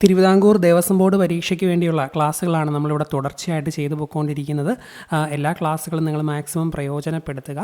Thiruvithamkoor Devaswom board പരീക്ഷയ്ക്ക് വേണ്ടിയുള്ള ക്ലാസ്സുകളാണ് നമ്മളിവിടെ തുടർച്ചയായിട്ട് ചെയ്തു പോയിക്കൊണ്ടിരിക്കുന്നത്. എല്ലാ ക്ലാസ്സുകളും നിങ്ങൾ മാക്സിമം പ്രയോജനപ്പെടുത്തുക.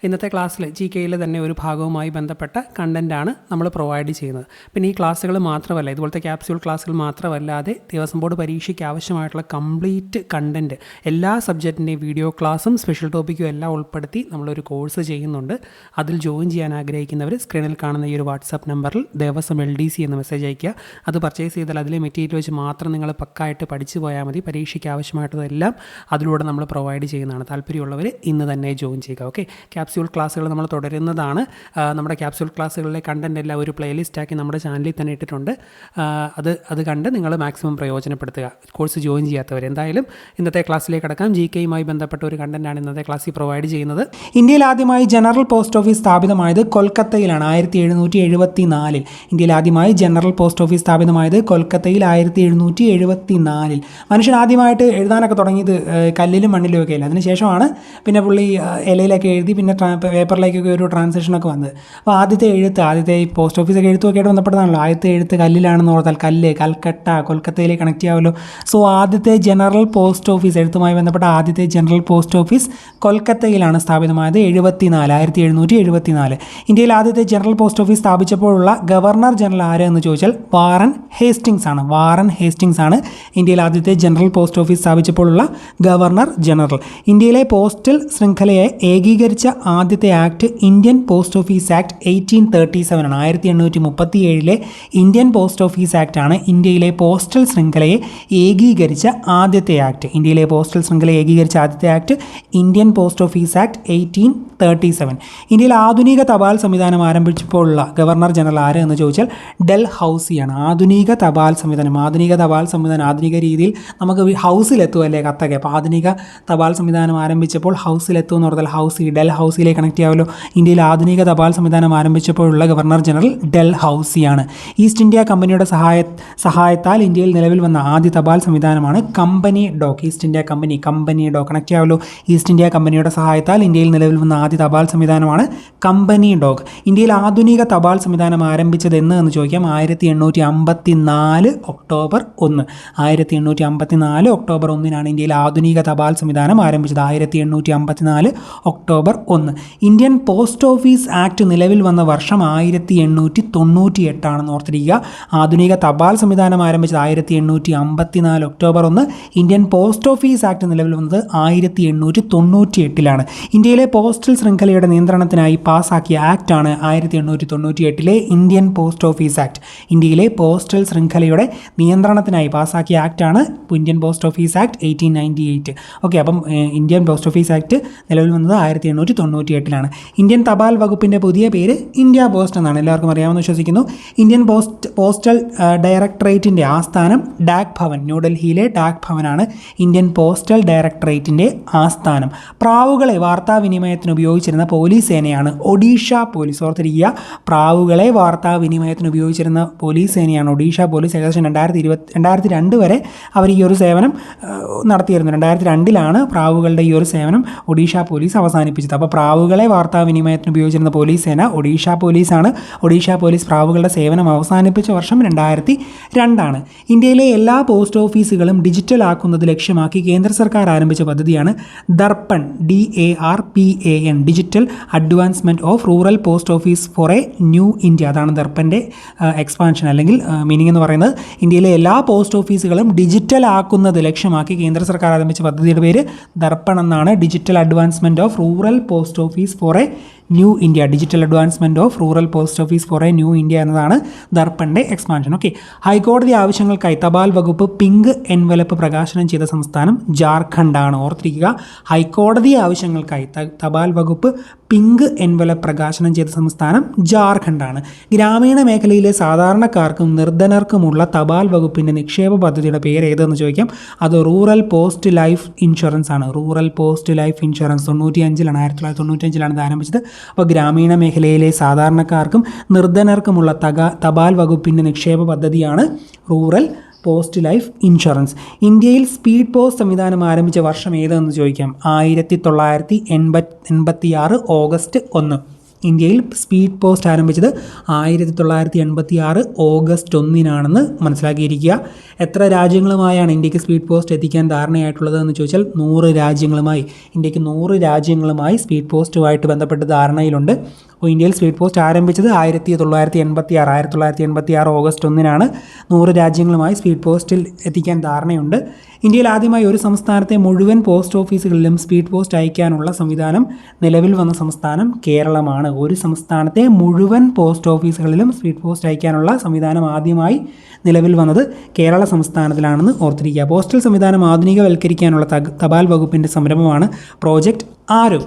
ഇന്നത്തെ ക്ലാസ്സിൽ GK തന്നെ ഒരു ഭാഗവുമായി ബന്ധപ്പെട്ട കണ്ടൻറ്റാണ് നമ്മൾ പ്രൊവൈഡ് ചെയ്യുന്നത്. പിന്നെ ഈ ക്ലാസ്സുകൾ മാത്രമല്ല, ഇതുപോലത്തെ ക്യാപ്സ്യൂൾ ക്ലാസ്സുകൾ മാത്രമല്ലാതെ ദേവസ്വം ബോർഡ് പരീക്ഷയ്ക്ക് ആവശ്യമായിട്ടുള്ള കംപ്ലീറ്റ് കണ്ടൻറ്റ് എല്ലാ സബ്ജക്റ്റിൻ്റെയും വീഡിയോ ക്ലാസ്സും സ്പെഷ്യൽ ടോപ്പിക്കും എല്ലാം ഉൾപ്പെടുത്തി നമ്മളൊരു കോഴ്സ് ചെയ്യുന്നുണ്ട്. അതിൽ ജോയിൻ ചെയ്യാൻ ആഗ്രഹിക്കുന്നവർ സ്ക്രീനിൽ കാണുന്ന ഈ ഒരു വാട്സാപ്പ് നമ്പറിൽ ദേവസ്വം LDC എന്ന് മെസ്സേജ് അയയ്ക്കുക. അത് പർച്ചേസ് ചെയ്താൽ അതിലെ മെറ്റീരിയൽ വെച്ച് മാത്രം നിങ്ങൾ പക്കായിട്ട് പഠിച്ചു പോയാൽ മതി. പരീക്ഷയ്ക്ക് ആവശ്യമായിട്ടതെല്ലാം അതിലൂടെ നമ്മൾ പ്രൊവൈഡ് ചെയ്യുന്നതാണ്. താല്പര്യമുള്ളവർ ഇന്ന് തന്നെ ജോയിൻ ചെയ്യുക. ഓക്കെ, ക്യാപ്സ്യൂൾ ക്ലാസ്സുകൾ നമ്മൾ തുടരുന്നതാണ്. നമ്മുടെ ക്യാപ്സ്യൂൾ ക്ലാസ്സുകളിലെ കണ്ടൻറ്റ് എല്ലാം ഒരു പ്ലേലിസ്റ്റാക്കി നമ്മുടെ ചാനലിൽ തന്നെ ഇട്ടിട്ടുണ്ട്. അത് കണ്ട് നിങ്ങൾ മാക്സിമം പ്രയോജനപ്പെടുത്തുക. കോഴ്സ് ജോയിൻ ചെയ്യാത്തവർ എന്തായാലും ഇന്നത്തെ ക്ലാസ്സിലേക്ക് കടക്കാം. GKയുമായി ബന്ധപ്പെട്ട ഒരു കണ്ടൻറ്റാണ് ഇന്നത്തെ ക്ലാസ്സിൽ പ്രൊവൈഡ് ചെയ്യുന്നത്. ഇന്ത്യയിൽ ആദ്യമായി ജനറൽ പോസ്റ്റ് ഓഫീസ് സ്ഥാപിതമായത് കൊൽക്കത്തയിലാണ് 1774. ഇന്ത്യയിൽ ആദ്യമായി ജനറൽ പോസ്റ്റ് ഓഫീസ് സ്ഥാപിതമായത് കൊൽക്കത്തയിൽ 1774. മനുഷ്യൻ ആദ്യമായിട്ട് എഴുതാനൊക്കെ തുടങ്ങിയത് കല്ലിലും മണ്ണിലും ഒക്കെ അല്ല. അതിനുശേഷമാണ് പിന്നെ പുള്ളി ഇലയിലൊക്കെ എഴുതി പിന്നെ പേപ്പറിലേക്കൊക്കെ ഒരു ട്രാൻസാക്ഷനൊക്കെ വന്നത്. അപ്പോൾ ആദ്യത്തെ ഈ പോസ്റ്റ് ഓഫീസൊക്കെ എഴുത്തുമൊക്കെ ആയിട്ട് ബന്ധപ്പെട്ടതാണല്ലോ. ആദ്യത്തെ എഴുത്ത് കല്ലിലാണെന്ന് ഓർത്താൽ കൽക്കട്ട കൊൽക്കത്തയിലേക്ക് കണക്ട് ചെയ്യാമല്ലോ. സോ ആദ്യത്തെ ജനറൽ പോസ്റ്റ് ഓഫീസ്, എഴുത്തുമായി ബന്ധപ്പെട്ട ആദ്യത്തെ ജനറൽ പോസ്റ്റ് ഓഫീസ് കൊൽക്കത്തയിലാണ് സ്ഥാപിതമായത് 1774. ഇന്ത്യയിൽ ആദ്യത്തെ ജനറൽ പോസ്റ്റ് ഓഫീസ് സ്ഥാപിച്ചപ്പോഴുള്ള ഗവർണർ ജനറൽ ആര് എന്ന് ചോദിച്ചാൽ വാറൻ ഹേസ്റ്റിങ്സ് ആണ്. ഇന്ത്യയിൽ ആദ്യത്തെ ജനറൽ പോസ്റ്റ് ഓഫീസ് സ്ഥാപിച്ചപ്പോഴുള്ള ഗവർണർ ജനറൽ. ഇന്ത്യയിലെ പോസ്റ്റൽ ശൃംഖലയെ ഏകീകരിച്ച ആദ്യത്തെ act Indian post office act 1837 ആണ്. 1837 ഇന്ത്യൻ പോസ്റ്റ് ഓഫീസ് ആക്ട് ആണ് ഇന്ത്യയിലെ പോസ്റ്റൽ ശൃംഖലയെ ഏകീകരിച്ച ആദ്യത്തെ ആക്ട്. ഇന്ത്യയിലെ പോസ്റ്റൽ ശൃംഖലയെ ഏകീകരിച്ച ആദ്യത്തെ act Indian post office act 1837. ഇന്ത്യയിൽ ആധുനിക തപാൽ സംവിധാനം ആരംഭിച്ചപ്പോഴുള്ള ഗവർണർ ജനറൽ ആര് എന്ന് ചോദിച്ചാൽ ഡൽഹൌസിയാണ്. ആധുനിക തപാൽ സംവിധാനം, ആധുനിക രീതിയിൽ നമുക്ക് ഹൗസിലെത്തുമല്ലേ കത്തൊക്കെ. അപ്പോൾ ആധുനിക തപാൽ സംവിധാനം ആരംഭിച്ചപ്പോൾ ഹൗസിലെത്തുമെന്ന് പറഞ്ഞാൽ ഡൽഹൌസിയിലേക്ക് കണക്ട് ചെയ്യാമല്ലോ. ഇന്ത്യയിൽ ആധുനിക തപാൽ സംവിധാനം ആരംഭിച്ചപ്പോഴുള്ള ഗവർണർ ജനറൽ ഡൽഹൌസിയാണ്. ഈസ്റ്റ് ഇന്ത്യ കമ്പനിയുടെ സഹായത്താൽ ഇന്ത്യയിൽ നിലവിൽ വന്ന ആദ്യ തപാൽ സംവിധാനമാണ് company dock. East India company dock connect ചെയ്യാമല്ലോ. ഈസ്റ്റ് ഇന്ത്യ കമ്പനിയുടെ സഹായത്താൽ ഇന്ത്യയിൽ നിലവിൽ വന്ന ആദ്യ തപാൽ സംവിധാനമാണ് കമ്പനി ഡോക്ക്. ഇന്ത്യയിൽ ആധുനിക തപാൽ സംവിധാനം ആരംഭിച്ചത് എന്ന് ചോദിക്കാം. 1854 ഒക്ടോബർ 1. 1854 ഒക്ടോബർ 1 ഇന്ത്യയിൽ ആധുനിക തപാൽ സംവിധാനം ആരംഭിച്ചത്. 1854 October 1. Indian post office act നിലവിൽ വന്ന വർഷം 1898 ആണെന്ന് ഓർത്തിരിക്കുക. ആധുനിക തപാൽ സംവിധാനം ആരംഭിച്ചത് 1854 October 1. Indian post office act നിലവിൽ വന്നത് 1898. ഇന്ത്യയിലെ പോസ്റ്റൽ ശൃംഖലയുടെ നിയന്ത്രണത്തിനായി പാസാക്കിയ ആക്ടാണ് 1898 ഇന്ത്യൻ പോസ്റ്റ് ഓഫീസ് ആക്ട്. ഇന്ത്യയിലെ പോസ്റ്റൽ ശൃംഖലയുടെ നിയന്ത്രണത്തിനായി പാസാക്കിയ ആക്ടാണ് Indian post office act 1898. Okay, അപ്പം ഇന്ത്യൻ പോസ്റ്റ് ഓഫീസ് ആക്ട് നിലവിൽ വന്നത് 1898. ഇന്ത്യൻ തപാൽ വകുപ്പിൻ്റെ പുതിയ പേര് ഇന്ത്യ പോസ്റ്റ് എന്നാണ്. എല്ലാവർക്കും അറിയാമെന്ന് വിശ്വസിക്കുന്നു. ഇന്ത്യൻ പോസ്റ്റൽ ഡയറക്ടറേറ്റിൻ്റെ ആസ്ഥാനം ഡാക് ഭവൻ, ന്യൂഡൽഹിയിലെ ഡാക് ഭവനാണ് ഇന്ത്യൻ പോസ്റ്റൽ ഡയറക്ടറേറ്റിൻ്റെ ആസ്ഥാനം. പ്രാവുകളെ വാർത്താവിനിമയത്തിന് ഉപയോഗിച്ചിരുന്ന പോലീസ് സേനയാണ് ഒഡീഷ പോലീസ്. ഓർത്തിരിക്കുക, പ്രാവുകളെ വാർത്താവിനിമയത്തിന് ഉപയോഗിച്ചിരുന്ന പോലീസ് സേനയാണ് ഒഡീഷ പോലീസ്. ഏകദേശം 2002 വരെ അവർ ഈ ഒരു സേവനം നടത്തിയിരുന്നു. 2002 പ്രാവുകളുടെ ഈ ഒരു സേവനം ഒഡീഷ പോലീസ് അവസാനിപ്പിച്ചത്. അപ്പോൾ പ്രാവുകളെ വാർത്താവിനിമയത്തിന് ഉപയോഗിച്ചിരുന്ന പോലീസ് സേന ഒഡീഷ പോലീസാണ്. ഒഡീഷ പോലീസ് പ്രാവുകളുടെ സേവനം അവസാനിപ്പിച്ച വർഷം 2002. ഇന്ത്യയിലെ എല്ലാ പോസ്റ്റ് ഓഫീസുകളും ഡിജിറ്റൽ ആക്കുന്നത് ലക്ഷ്യമാക്കി കേന്ദ്ര സർക്കാർ ആരംഭിച്ച പദ്ധതിയാണ് Darpan, DARPAN, digital advancement of rural post office four A new India. അതാണ് ദർപ്പൻ്റെ എക്സ്പാൻഷൻ അല്ലെങ്കിൽ മീനിങ് എന്ന് പറയുന്നത്. ഇന്ത്യയിലെ എല്ലാ പോസ്റ്റ് ഓഫീസുകളും ഡിജിറ്റൽ ആക്കുന്നത് ലക്ഷ്യമാക്കി കേന്ദ്ര സർക്കാർ ആരംഭിച്ച പദ്ധതിയുടെ പേര് ദർപ്പൺ എന്നാണ്. Digital advancement of rural post office four A new India. Digital advancement of rural post office four A new India എന്നതാണ് ദർപ്പൻ്റെ എക്സ്പാൻഷൻ. ഓക്കെ, ഹൈക്കോടതി ആവശ്യങ്ങൾക്കായി തപാൽ വകുപ്പ് പിങ്ക് എൻവലപ്പ് പ്രകാശനം ചെയ്ത സംസ്ഥാനം ജാർഖണ്ഡാണ്. ഓർത്തിരിക്കുക, ഹൈക്കോടതി ആവശ്യങ്ങൾക്കായി തപാൽ വകുപ്പ് പിങ്ക് എൻവലപ്പ് പ്രകാശനം ചെയ്ത സംസ്ഥാനം ജാർഖണ്ഡാണ്. ഗ്രാമീണ മേഖലയിലെ സാധാരണക്കാർക്കും നിർധനർക്കുമുള്ള തപാൽ വകുപ്പിൻ്റെ നിക്ഷേപ പദ്ധതിയുടെ പേര് ഏതെന്ന് ചോദിക്കാം. അത് റൂറൽ പോസ്റ്റ് ലൈഫ് ഇൻഷുറൻസ് ആണ്. റൂറൽ പോസ്റ്റ് ലൈഫ് ഇൻഷുറൻസ് 1995 ഇത് ആരംഭിച്ചത്. അപ്പോൾ ഗ്രാമീണ മേഖലയിലെ സാധാരണക്കാർക്കും നിർധനർക്കുമുള്ള തപാൽ വകുപ്പിൻ്റെ നിക്ഷേപ പദ്ധതിയാണ് റൂറൽ പോസ്റ്റ് ലൈഫ് ഇൻഷുറൻസ്. ഇന്ത്യയിൽ സ്പീഡ് പോസ്റ്റ് സംവിധാനം ആരംഭിച്ച വർഷം ഏതെന്ന് ചോദിക്കാം. 1986 ഓഗസ്റ്റ് 1. ഇന്ത്യയിൽ സ്പീഡ് പോസ്റ്റ് ആരംഭിച്ചത് 1986 ഓഗസ്റ്റ് 1 മനസ്സിലാക്കിയിരിക്കുക. എത്ര രാജ്യങ്ങളുമായാണ് ഇന്ത്യക്ക് സ്പീഡ് പോസ്റ്റ് എത്തിക്കാൻ ധാരണയായിട്ടുള്ളത് എന്ന് ചോദിച്ചാൽ 100 രാജ്യങ്ങളുമായി. ഇന്ത്യക്ക് 100 രാജ്യങ്ങളുമായി സ്പീഡ് പോസ്റ്റുമായിട്ട് ബന്ധപ്പെട്ട് ധാരണയിലുണ്ട്. അപ്പോൾ ഇന്ത്യയിൽ സ്പീഡ് പോസ്റ്റ് ആരംഭിച്ചത് 1986 ഓഗസ്റ്റ് 1 100 രാജ്യങ്ങളുമായി സ്പീഡ് പോസ്റ്റിൽ എത്തിക്കാൻ ധാരണയുണ്ട്. ഇന്ത്യയിൽ ആദ്യമായി ഒരു സംസ്ഥാനത്തെ മുഴുവൻ പോസ്റ്റ് ഓഫീസുകളിലും സ്പീഡ് പോസ്റ്റ് അയക്കാനുള്ള സംവിധാനം നിലവിൽ വന്ന സംസ്ഥാനം കേരളമാണ്. ഒരു സംസ്ഥാനത്തെ മുഴുവൻ പോസ്റ്റ് ഓഫീസുകളിലും സ്പീഡ് പോസ്റ്റ് അയക്കാനുള്ള സംവിധാനം ആദ്യമായി നിലവിൽ വന്നത് കേരള സംസ്ഥാനത്തിലാണെന്ന് ഓർത്തിരിക്കുക. പോസ്റ്റൽ സംവിധാനം ആധുനികവൽക്കരിക്കാനുള്ള തപാൽ വകുപ്പിൻ്റെ സംരംഭമാണ് പ്രോജക്റ്റ് ആരോ.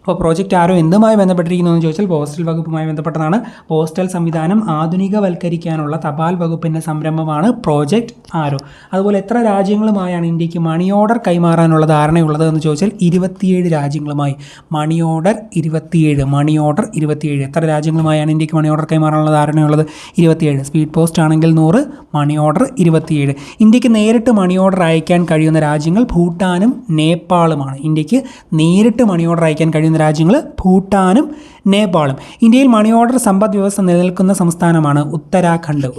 അപ്പോൾ പ്രോജക്റ്റ് ആരോ എന്തുമായി ബന്ധപ്പെട്ടിരിക്കുന്നു എന്ന് ചോദിച്ചാൽ പോസ്റ്റൽ വകുപ്പുമായി ബന്ധപ്പെട്ടതാണ്. പോസ്റ്റൽ സംവിധാനം ആധുനികവൽക്കരിക്കാനുള്ള തപാൽ വകുപ്പിൻ്റെ സംരംഭമാണ് പ്രോജക്റ്റ് ആരോ. അതുപോലെ എത്ര രാജ്യങ്ങളുമായാണ് ഇന്ത്യക്ക് മണി ഓർഡർ കൈമാറാനുള്ള ധാരണയുള്ളത് എന്ന് ചോദിച്ചാൽ 27 രാജ്യങ്ങളുമായി. Money order 27. എത്ര രാജ്യങ്ങളുമായാണ് ഇന്ത്യക്ക് മണി ഓർഡർ കൈമാറാനുള്ള ധാരണയുള്ളത്? 27. സ്പീഡ് പോസ്റ്റ് ആണെങ്കിൽ 100, മണി ഓർഡർ 27. ഇന്ത്യക്ക് നേരിട്ട് മണി ഓർഡർ അയക്കാൻ കഴിയുന്ന രാജ്യങ്ങൾ ഭൂട്ടാനും നേപ്പാളുമാണ്. ഇന്ത്യക്ക് നേരിട്ട് മണി ഓർഡർ അയക്കാൻ കഴിയുന്ന രാജ്യങ്ങൾ ഭൂട്ടാനും നേപ്പാളും. ഇന്ത്യയിൽ മണി ഓർഡർ സമ്പദ് വ്യവസ്ഥ നിലനിൽക്കുന്ന സംസ്ഥാനമാണ് ഉത്തരാഖണ്ഡ്.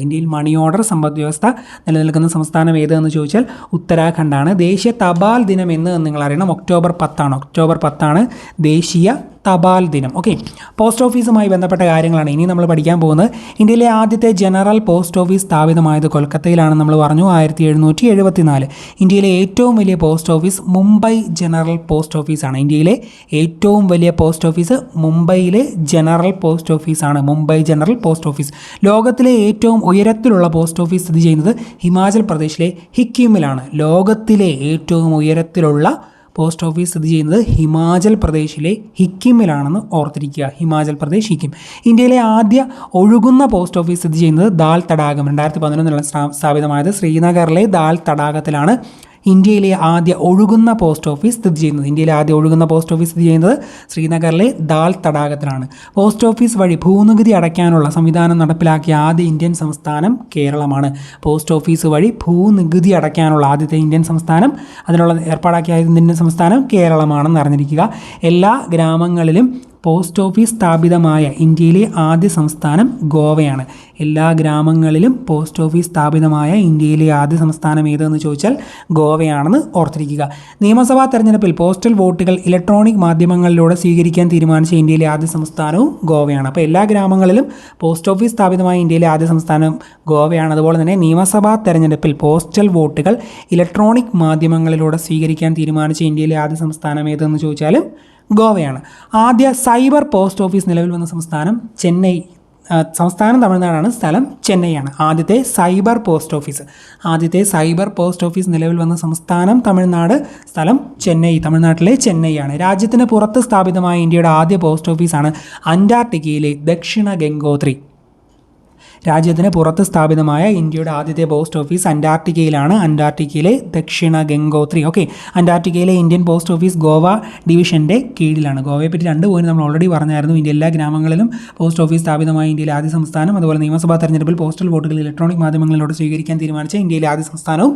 ഇന്ത്യയിൽ മണി ഓർഡർ സമ്പദ് വ്യവസ്ഥ നിലനിൽക്കുന്ന സംസ്ഥാനം ഏതെന്ന് ചോദിച്ചാൽ ഉത്തരാഖണ്ഡാണ്. ദേശീയ തപാൽ ദിനം എന്ന് നിങ്ങൾ അറിയണം, ഒക്ടോബർ 10 ദേശീയ തപാൽ ദിനം. ഓക്കെ, പോസ്റ്റ് ഓഫീസുമായി ബന്ധപ്പെട്ട കാര്യങ്ങളാണ് ഇനി നമ്മൾ പഠിക്കാൻ പോകുന്നത്. ഇന്ത്യയിലെ ആദ്യത്തെ ജനറൽ പോസ്റ്റ് ഓഫീസ് സ്ഥാപിതമായത് കൊൽക്കത്തയിലാണെന്ന് നമ്മൾ പറഞ്ഞു, 1774. ഇന്ത്യയിലെ ഏറ്റവും വലിയ post office Mumbai general post ഓഫീസാണ്. ഇന്ത്യയിലെ ഏറ്റവും വലിയ പോസ്റ്റ് ഓഫീസ് മുംബൈയിലെ ജനറൽ പോസ്റ്റ് ഓഫീസാണ്. Mumbai general post office. ലോകത്തിലെ ഏറ്റവും ഉയരത്തിലുള്ള പോസ്റ്റ് ഓഫീസ് സ്ഥിതി ചെയ്യുന്നത് ഹിമാചൽ പ്രദേശിലെ ഹിക്കിമിലാണ്. ലോകത്തിലെ ഏറ്റവും ഉയരത്തിലുള്ള പോസ്റ്റ് ഓഫീസ് സ്ഥിതി ചെയ്യുന്നത് ഹിമാചൽ പ്രദേശിലെ ഹിക്കിമിലാണെന്ന് ഓർത്തിരിക്കുക. ഹിമാചൽ പ്രദേശ്, ഹിക്കിം. ഇന്ത്യയിലെ ആദ്യ ഒഴുകുന്ന പോസ്റ്റ് ഓഫീസ് സ്ഥിതി ചെയ്യുന്നത് ദാൽ തടാകം. 2011 സ്ഥാപിതമായത് ശ്രീനഗറിലെ ദാൽ തടാകത്തിലാണ്. ഇന്ത്യയിലെ ആദ്യ ഒഴുകുന്ന പോസ്റ്റ് ഓഫീസ് സ്ഥിതി ചെയ്യുന്നത് ശ്രീനഗറിലെ ദാൽ തടാകത്തിലാണ്. പോസ്റ്റ് ഓഫീസ് വഴി ഭൂനികുതി അടയ്ക്കാനുള്ള സംവിധാനം നടപ്പിലാക്കിയ ആദ്യ ഇന്ത്യൻ സംസ്ഥാനം കേരളമാണ്. പോസ്റ്റ് ഓഫീസ് വഴി ഭൂനികുതി അടയ്ക്കാനുള്ള ആദ്യത്തെ ഇന്ത്യൻ സംസ്ഥാനം, അതിനുള്ള ഏർപ്പാടാക്കിയ ഇന്ത്യൻ സംസ്ഥാനം കേരളമാണെന്ന് അറിഞ്ഞിരിക്കുക. എല്ലാ ഗ്രാമങ്ങളിലും പോസ്റ്റ് ഓഫീസ് സ്ഥാപിതമായ ഇന്ത്യയിലെ ആദ്യ സംസ്ഥാനം ഗോവയാണ്. എല്ലാ ഗ്രാമങ്ങളിലും പോസ്റ്റ് ഓഫീസ് സ്ഥാപിതമായ ഇന്ത്യയിലെ ആദ്യ സംസ്ഥാനം ഏതെന്ന് ചോദിച്ചാൽ ഗോവയാണെന്ന് ഓർത്തിരിക്കുക. നിയമസഭാ തെരഞ്ഞെടുപ്പിൽ പോസ്റ്റൽ വോട്ടുകൾ ഇലക്ട്രോണിക് മാധ്യമങ്ങളിലൂടെ സ്വീകരിക്കാൻ തീരുമാനിച്ച ഇന്ത്യയിലെ ആദ്യ സംസ്ഥാനവും ഗോവയാണ്. അപ്പോൾ എല്ലാ ഗ്രാമങ്ങളിലും പോസ്റ്റ് ഓഫീസ് സ്ഥാപിതമായ ഇന്ത്യയിലെ ആദ്യ സംസ്ഥാനം ഗോവയാണ്. അതുപോലെ തന്നെ നിയമസഭാ തെരഞ്ഞെടുപ്പിൽ പോസ്റ്റൽ വോട്ടുകൾ ഇലക്ട്രോണിക് മാധ്യമങ്ങളിലൂടെ സ്വീകരിക്കാൻ തീരുമാനിച്ച ഇന്ത്യയിലെ ആദ്യ സംസ്ഥാനം ഏതെന്ന് ചോദിച്ചാലും ഗോവയാണ്. ആദ്യ സൈബർ പോസ്റ്റ് ഓഫീസ് നിലവിൽ വന്ന സംസ്ഥാനം ചെന്നൈ. സംസ്ഥാനം തമിഴ്നാടാണ്, സ്ഥലം ചെന്നൈയാണ്. ആദ്യത്തെ സൈബർ പോസ്റ്റ് ഓഫീസ് നിലവിൽ വന്ന സംസ്ഥാനം തമിഴ്നാട്, സ്ഥലം ചെന്നൈ. തമിഴ്നാട്ടിലെ ചെന്നൈയാണ്. രാജ്യത്തിന് പുറത്ത് സ്ഥാപിതമായ ഇന്ത്യയുടെ ആദ്യ പോസ്റ്റ് ഓഫീസാണ് അന്റാർട്ടിക്കയിലെ ദക്ഷിണ ഗംഗോത്രി. രാജ്യത്തിന് പുറത്ത് സ്ഥാപിതമായ ഇന്ത്യയുടെ ആദ്യത്തെ പോസ്റ്റ് ഓഫീസ് അന്റാർട്ടിക്കയിലാണ്. അന്റാർട്ടിക്കയിലെ ദക്ഷിണ ഗംഗോത്രി. ഓക്കെ, അന്റാർട്ടിക്കയിലെ ഇന്ത്യൻ പോസ്റ്റ് ഓഫീസ് ഗോവ ഡിവിഷൻ്റെ കീഴിലാണ്. ഗോവയെ പറ്റി 2 പോയിന്റ് നമ്മൾ ഓൾറെഡി പറഞ്ഞായിരുന്നു. ഇന്ത്യ എല്ലാ ഗ്രാമങ്ങളിലും പോസ്റ്റ് ഓഫീസ് സ്ഥാപിതമായ ഇന്ത്യയിലെ ആദ്യ സംസ്ഥാനം. അതുപോലെ നിയമസഭാ തെരഞ്ഞെടുപ്പിൽ പോസ്റ്റൽ വോട്ടുകൾ ഇലക്ട്രോണിക് മാധ്യമങ്ങളിലൂടെ സ്വീകരിക്കാൻ തീരുമാനിച്ച ഇന്ത്യയിലെ ആദ്യ സംസ്ഥാനവും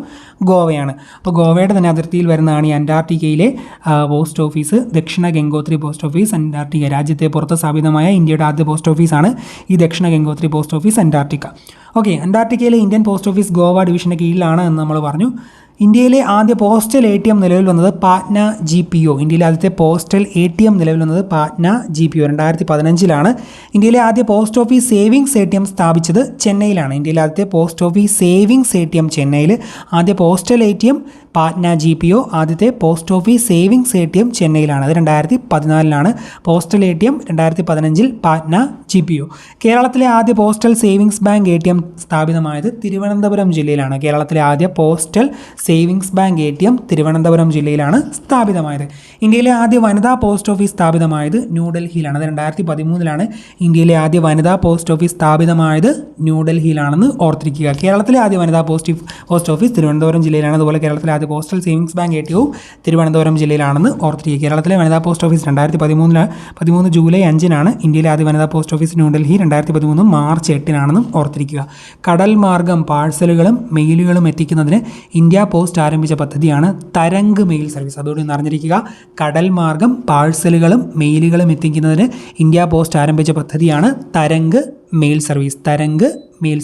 ഗോവയാണ്. അപ്പോൾ ഗോവയുടെ തന്നെ അതിർത്തിയിൽ വരുന്നതാണ് ഈ അന്റാർട്ടിക്കയിലെ പോസ്റ്റ് ഓഫീസ്. ദക്ഷിണ ഗംഗോത്രി പോസ്റ്റ് ഓഫീസ് അന്റാർട്ടിക്ക. രാജ്യത്തെ പുറത്ത് സ്ഥാപിതമായ ഇന്ത്യയുടെ ആദ്യ പോസ്റ്റ് ഓഫീസാണ് ഈ ദക്ഷിണ Gangotri post office Antarctica. Okay, അന്റാർട്ടിക്കയിലെ ഇന്ത്യൻ പോസ്റ്റ് ഓഫീസ് ഗോവ ഡിവിഷൻ്റെ കീഴിലാണ് എന്ന് നമ്മൾ പറഞ്ഞു. ഇന്ത്യയിലെ ആദ്യ പോസ്റ്റൽ ATM നിലവിൽ വന്നത് പാറ്റ്ന GPO. ഇന്ത്യയിലെ ആദ്യത്തെ പോസ്റ്റൽ ATM നിലവിൽ വന്നത് പാറ്റ്ന GPO 2015. ഇന്ത്യയിലെ ആദ്യ പോസ്റ്റ് ഓഫീസ് സേവിങ്സ് ATM സ്ഥാപിച്ചത് ചെന്നൈയിലാണ്. ഇന്ത്യയിലെ ആദ്യത്തെ പോസ്റ്റ് ഓഫീസ് സേവിങ്സ് ATM ചെന്നൈയിൽ. ആദ്യ പോസ്റ്റൽ ATM പാറ്റ്ന GPO. ആദ്യത്തെ പോസ്റ്റ് ഓഫീസ് സേവിങ്സ് ATM ചെന്നൈയിലാണ്. അത് 2014. Postal ATM 2015 Patna GPO. കേരളത്തിലെ ആദ്യ പോസ്റ്റൽ സേവിങ്സ് ബാങ്ക് ATM സ്ഥാപിതമായത് തിരുവനന്തപുരം ജില്ലയിലാണ്. കേരളത്തിലെ ആദ്യ postal savings bank ATM Thiruvananthapuram ജില്ലയിലാണ് സ്ഥാപിതമായത്. ഇന്ത്യയിലെ ആദ്യ വനിതാ പോസ്റ്റ് ഓഫീസ് സ്ഥാപിതമായത് ന്യൂഡൽഹിയിലാണ്. അത് 2013. ഇന്ത്യയിലെ ആദ്യ വനിതാ പോസ്റ്റ് ഓഫീസ് സ്ഥാപിതമായത് ന്യൂഡൽഹിയിലാണെന്ന് ഓർത്തിരിക്കുക. കേരളത്തിലെ ആദ്യ വനിതാ പോസ്റ്റ് ഓഫീസ് തിരുവനന്തപുരം ജില്ലയിലാണ്. അതുപോലെ കേരളത്തിലെ ആദ്യ postal savings bank ATO Thiruvananthapuram ജില്ലയിലാണെന്ന് ഓർത്തിരിക്കുക. കേരളത്തിലെ വനിതാ പോസ്റ്റ് ഓഫീസ് 2013 ജൂലൈ 5-നാണ്. ഇന്ത്യയിലെ ആദ്യ വനിതാ പോസ്റ്റ് ഓഫീസ് ന്യൂഡൽഹി 2013 മാർച്ച് 8-നാണെന്നും ഓർത്തിരിക്കുക. കടൽ മാർഗം പാഴ്സലുകളും മെയിലുകളും എത്തിക്കുന്നതിന് ഇന്ത്യ പോസ്റ്റ് ആരംഭിച്ച പദ്ധതിയാണ് തരംഗ് മെയിൽ സർവീസ്. അതോടെ ഒന്ന് അറിഞ്ഞിരിക്കുക. കടൽ മാർഗം പാഴ്സലുകളും മെയിലുകളും എത്തിക്കുന്നതിന് ഇന്ത്യ പോസ്റ്റ് ആരംഭിച്ച പദ്ധതിയാണ് തരംഗ് മെയിൽ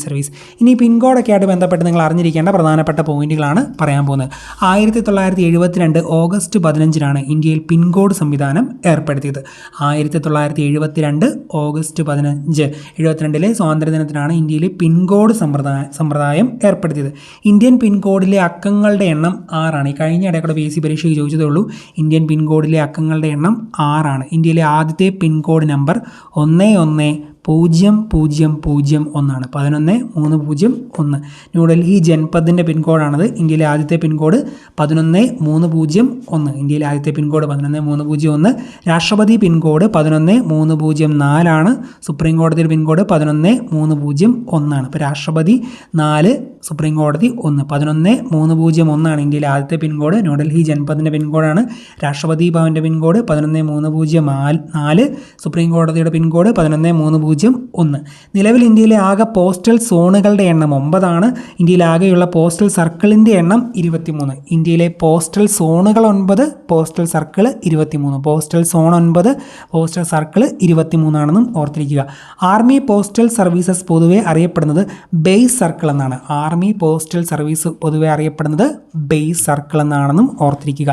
സർവീസ്. ഇനി പിൻകോഡൊക്കെ ആയിട്ട് ബന്ധപ്പെട്ട് നിങ്ങൾ അറിഞ്ഞിരിക്കേണ്ട പ്രധാനപ്പെട്ട പോയിന്റുകളാണ് പറയാൻ പോകുന്നത്. 1972 ഓഗസ്റ്റ് 15-നാണ് ഇന്ത്യയിൽ പിൻകോഡ് സംവിധാനം ഏർപ്പെടുത്തിയത്. 1972 ഓഗസ്റ്റ് 15, 72-ലെ സ്വാതന്ത്ര്യദിനത്തിനാണ് ഇന്ത്യയിലെ പിൻകോഡ് സമ്പ്രദായം ഏർപ്പെടുത്തിയത്. ഇന്ത്യൻ പിൻകോഡിലെ അക്കങ്ങളുടെ എണ്ണം 6ആണ്. ഈ കഴിഞ്ഞ ഇടയ്ക്കൂടെ PSC പരീക്ഷയ്ക്ക് ചോദിച്ചതേ ഉള്ളൂ. ഇന്ത്യൻ പിൻകോഡിലെ അക്കങ്ങളുടെ എണ്ണം 6ആണ്. ഇന്ത്യയിലെ ആദ്യത്തെ പിൻകോഡ് നമ്പർ 110001 11301. ന്യൂഡൽഹി ജൻപദിൻ്റെ പിൻകോഡാണത്. ഇന്ത്യയിലെ ആദ്യത്തെ പിൻകോഡ് 11301. രാഷ്ട്രപതി പിൻകോഡ് 11304 സുപ്രീം കോടതിയുടെ പിൻകോഡ് 11301. ഇപ്പോൾ രാഷ്ട്രപതി 4, സുപ്രീം കോടതി 1, 11301 ഇന്ത്യയിലെ ആദ്യത്തെ പിൻകോഡ്. ന്യൂഡൽഹി ജൻപദിൻ്റെ പിൻകോഡാണ്. രാഷ്ട്രപതി ഭവൻ്റെ പിൻകോഡ് 11304, സുപ്രീം കോടതിയുടെ പിൻകോഡ് 11301. നിലവിൽ ഇന്ത്യയിലെ ആകെ പോസ്റ്റൽ സോണുകളുടെ എണ്ണം 9ആണ്. ഇന്ത്യയിൽ ആകെയുള്ള പോസ്റ്റൽ സർക്കിളിൻ്റെ എണ്ണം 23. ഇന്ത്യയിലെ പോസ്റ്റൽ സോണുകൾ 9, postal circle 23. Postal zone 9, postal circle 23 ഓർത്തിരിക്കുക. ആർമി പോസ്റ്റൽ സർവീസസ് പൊതുവെ അറിയപ്പെടുന്നത് ബേസ് സർക്കിൾ എന്നാണ്. ആർമി പോസ്റ്റൽ സർവീസ് പൊതുവെ അറിയപ്പെടുന്നത് ബേസ് സർക്കിൾ എന്നാണെന്നും ഓർത്തിരിക്കുക.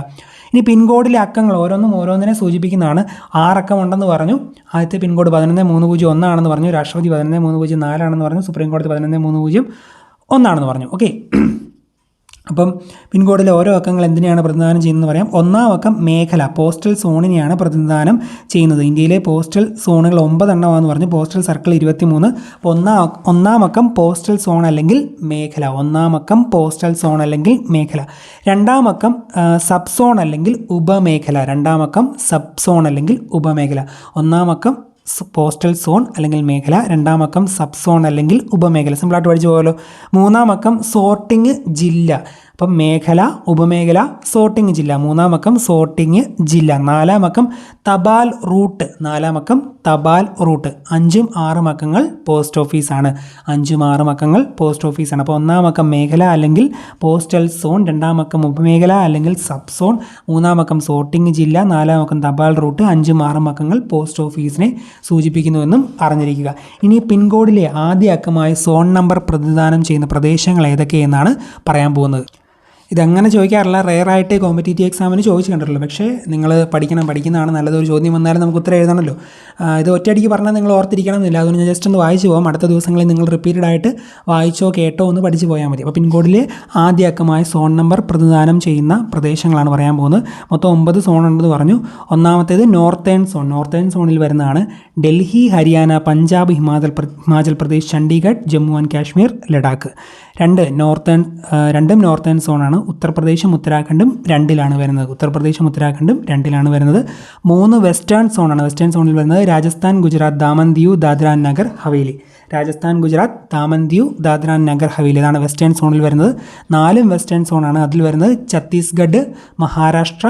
ഇനി പിൻകോഡിലെ അക്കങ്ങൾ ഓരോന്നിനെ സൂചിപ്പിക്കുന്നതാണ്. 6 അക്കം ഉണ്ടെന്ന് പറഞ്ഞു. ആദ്യത്തെ പിൻകോഡ് 11301 ആണെന്ന് പറഞ്ഞു. രാഷ്ട്രപതി 11304 ആണെന്ന് പറഞ്ഞു. സുപ്രീം കോടതി 11301 ആണെന്ന് പറഞ്ഞു. ഓക്കെ, അപ്പം പിൻകോഡിലെ ഓരോ അക്കങ്ങൾ എന്തിനെയാണ് പ്രതിനിധാനം ചെയ്യുന്നതെന്ന് പറയാം. 1-ാം അക്കം മേഖല, പോസ്റ്റൽ സോണിനെയാണ് പ്രതിനിധാനം ചെയ്യുന്നത്. ഇന്ത്യയിലെ പോസ്റ്റൽ സോണുകൾ 9 എണ്ണമാണെന്ന് പറഞ്ഞു. Postal circle 23. അപ്പോൾ 1-ാം അക്കം പോസ്റ്റൽ സോൺ അല്ലെങ്കിൽ മേഖല. 1-ാം അക്കം പോസ്റ്റൽ സോൺ അല്ലെങ്കിൽ മേഖല. 2-ാം അക്കം സബ് സോൺ അല്ലെങ്കിൽ ഉപമേഖല. 2-ാം അക്കം സബ് സോൺ അല്ലെങ്കിൽ ഉപമേഖല. 1-ാം അക്കം പോസ്റ്റൽ സോൺ അല്ലെങ്കിൽ മേഖല. 2-ാം അക്കം സബ് സോൺ അല്ലെങ്കിൽ ഉപമേഖല. സിമ്പിളായിട്ട് പഠിച്ചു പോകല്ലോ. 3-ാം അക്കം സോർട്ടിങ് ജില്ല. അപ്പം മേഖല, ഉപമേഖല, സോർട്ടിങ് ജില്ല. 3-ാം അക്കം സോർട്ടിങ് ജില്ല. 4-ാം അക്കം തപാൽ റൂട്ട്. 4-ാം അക്കം തപാൽ റൂട്ട്. 5ഉം 6ഉം അക്കങ്ങൾ പോസ്റ്റ് ഓഫീസാണ്. 5ഉം 6ഉം അക്കങ്ങൾ പോസ്റ്റ് ഓഫീസാണ്. അപ്പോൾ 1-ാം അക്കം മേഖല അല്ലെങ്കിൽ പോസ്റ്റൽ സോൺ, 2-ാം അക്കം ഉപമേഖല അല്ലെങ്കിൽ സബ് സോൺ, 3-ാം അക്കം സോർട്ടിങ് ജില്ല, 4-ാം അക്കം തപാൽ റൂട്ട്, 5ഉം 6ഉം അക്കങ്ങൾ പോസ്റ്റ് ഓഫീസിനെ സൂചിപ്പിക്കുന്നുവെന്നും അറിഞ്ഞിരിക്കുക. ഇനി പിൻകോഡിലെ ആദ്യ അക്കമായി സോൺ നമ്പർ പ്രതിനിധാനം ചെയ്യുന്ന പ്രദേശങ്ങൾ ഏതൊക്കെയെന്നാണ് പറയാൻ പോകുന്നത്. ഇതങ്ങനെ ചോദിക്കാറില്ല, റെയറായിട്ട് കോമ്പറ്റേറ്റീവ് എക്സാമിന് ചോദിച്ചു കണ്ടിട്ടുള്ളൂ. പക്ഷേ നിങ്ങൾ പഠിക്കുന്നതാണ് നല്ലതൊരു ചോദ്യം വന്നാലും നമുക്ക് ഉത്തരം എഴുതണമല്ലോ. ഇത് ഒറ്റയടിക്ക് പറഞ്ഞാൽ നിങ്ങൾ ഓർത്തിരിക്കണമെന്നില്ല. അതുകൊണ്ട് ഞാൻ ജസ്റ്റ് ഒന്ന് വായിച്ചു പോകാം. അടുത്ത ദിവസങ്ങളിൽ നിങ്ങൾ റിപ്പീറ്റഡ് ആയിട്ട് വായിച്ചോ കേട്ടോ ഒന്ന് പഠിച്ച് പോയാൽ മതി. അപ്പോൾ പിൻകോഡിലെ ആദ്യ അക്കമായി സോൺ നമ്പർ പ്രതിനിധാനം ചെയ്യുന്ന പ്രദേശങ്ങളാണ് പറയാൻ പോകുന്നത്. മൊത്തം 9 സോൺ ഉണ്ടെന്ന് പറഞ്ഞു. ഒന്നാമത്തേത് നോർത്തേൺ സോൺ. നോർത്തേൺ സോണിൽ വരുന്നതാണ് ഡൽഹി, ഹരിയാന, പഞ്ചാബ്, ഹിമാചൽ പ്രദേശ്, ചണ്ഡീഗഡ്, ജമ്മു ആൻഡ് കാശ്മീർ, ലഡാക്ക്. രണ്ടും നോർത്തേൺ സോണാണ്. ഉത്തർപ്രദേശും ഉത്തരാഖണ്ഡും 2-ലാണ് വരുന്നത്. 3 വെസ്റ്റേൺ സോണാണ്. വെസ്റ്റേൺ സോണിൽ വരുന്നത് രാജസ്ഥാൻ, ഗുജറാത്ത്, ദാമൻ ദിയു, ദാദ്ര ആൻഡ് നഗർ ഹവേലി. രാജസ്ഥാൻ, ഗുജറാത്ത്, ദാമൻ ദിയു, ദാദ്ര ആൻഡ് നഗർ ഹവേലി. ഇതാണ് വെസ്റ്റേൺ സോണിൽ വരുന്നത്. 4ഉം വെസ്റ്റേൺ സോണാണ്. അതിൽ വരുന്നത് ഛത്തീസ്ഗഡ്, മഹാരാഷ്ട്ര,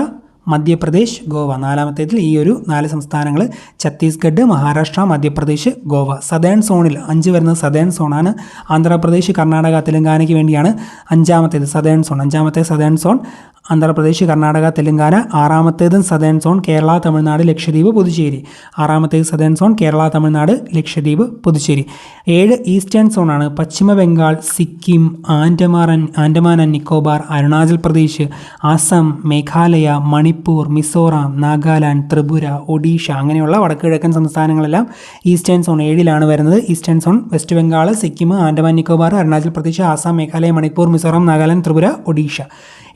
മധ്യപ്രദേശ്, ഗോവ. 4-ാമത്തേതിൽ ഈ ഒരു 4 സംസ്ഥാനങ്ങൾ ഛത്തീസ്ഗഡ്, മഹാരാഷ്ട്ര, മധ്യപ്രദേശ്, ഗോവ. സദേൺ സോണിൽ 5 വരുന്നത് സദേൺ സോണാണ്. ആന്ധ്രാപ്രദേശ്, കർണാടക, തെലങ്കാനയ്ക്ക് വേണ്ടിയാണ് 5-ാമത്തേത് southern zone. 5-ാമത്തെ southern zone Andhra Pradesh, Karnataka, Telangana. 6-ാമത്തേതും southern zone Kerala, Tamil Nadu, Lakshadweep, Puducherry. 6-ാമത്തേത് southern zone Kerala, Tamil Nadu, Lakshadweep, Puducherry. 7 eastern സോണാണ്. Paschim Bengal, Sikkim, Andaman and Nicobar, Arunachal Pradesh, Assam, Meghalaya, Manipur, Mizoram, Nagaland, Tripura, Odisha അങ്ങനെയുള്ള വടക്കുകിഴക്കൻ സംസ്ഥാനങ്ങളെല്ലാം ഈസ്റ്റേൺ സോൺ 7-ലാണ് വരുന്നത്. Eastern zone west Bengal, Sikkim, Andaman Nicobar, Arunachal Pradesh, Assam, Meghalaya, Manipur, Mizoram, Nagaland, Tripura, Odisha.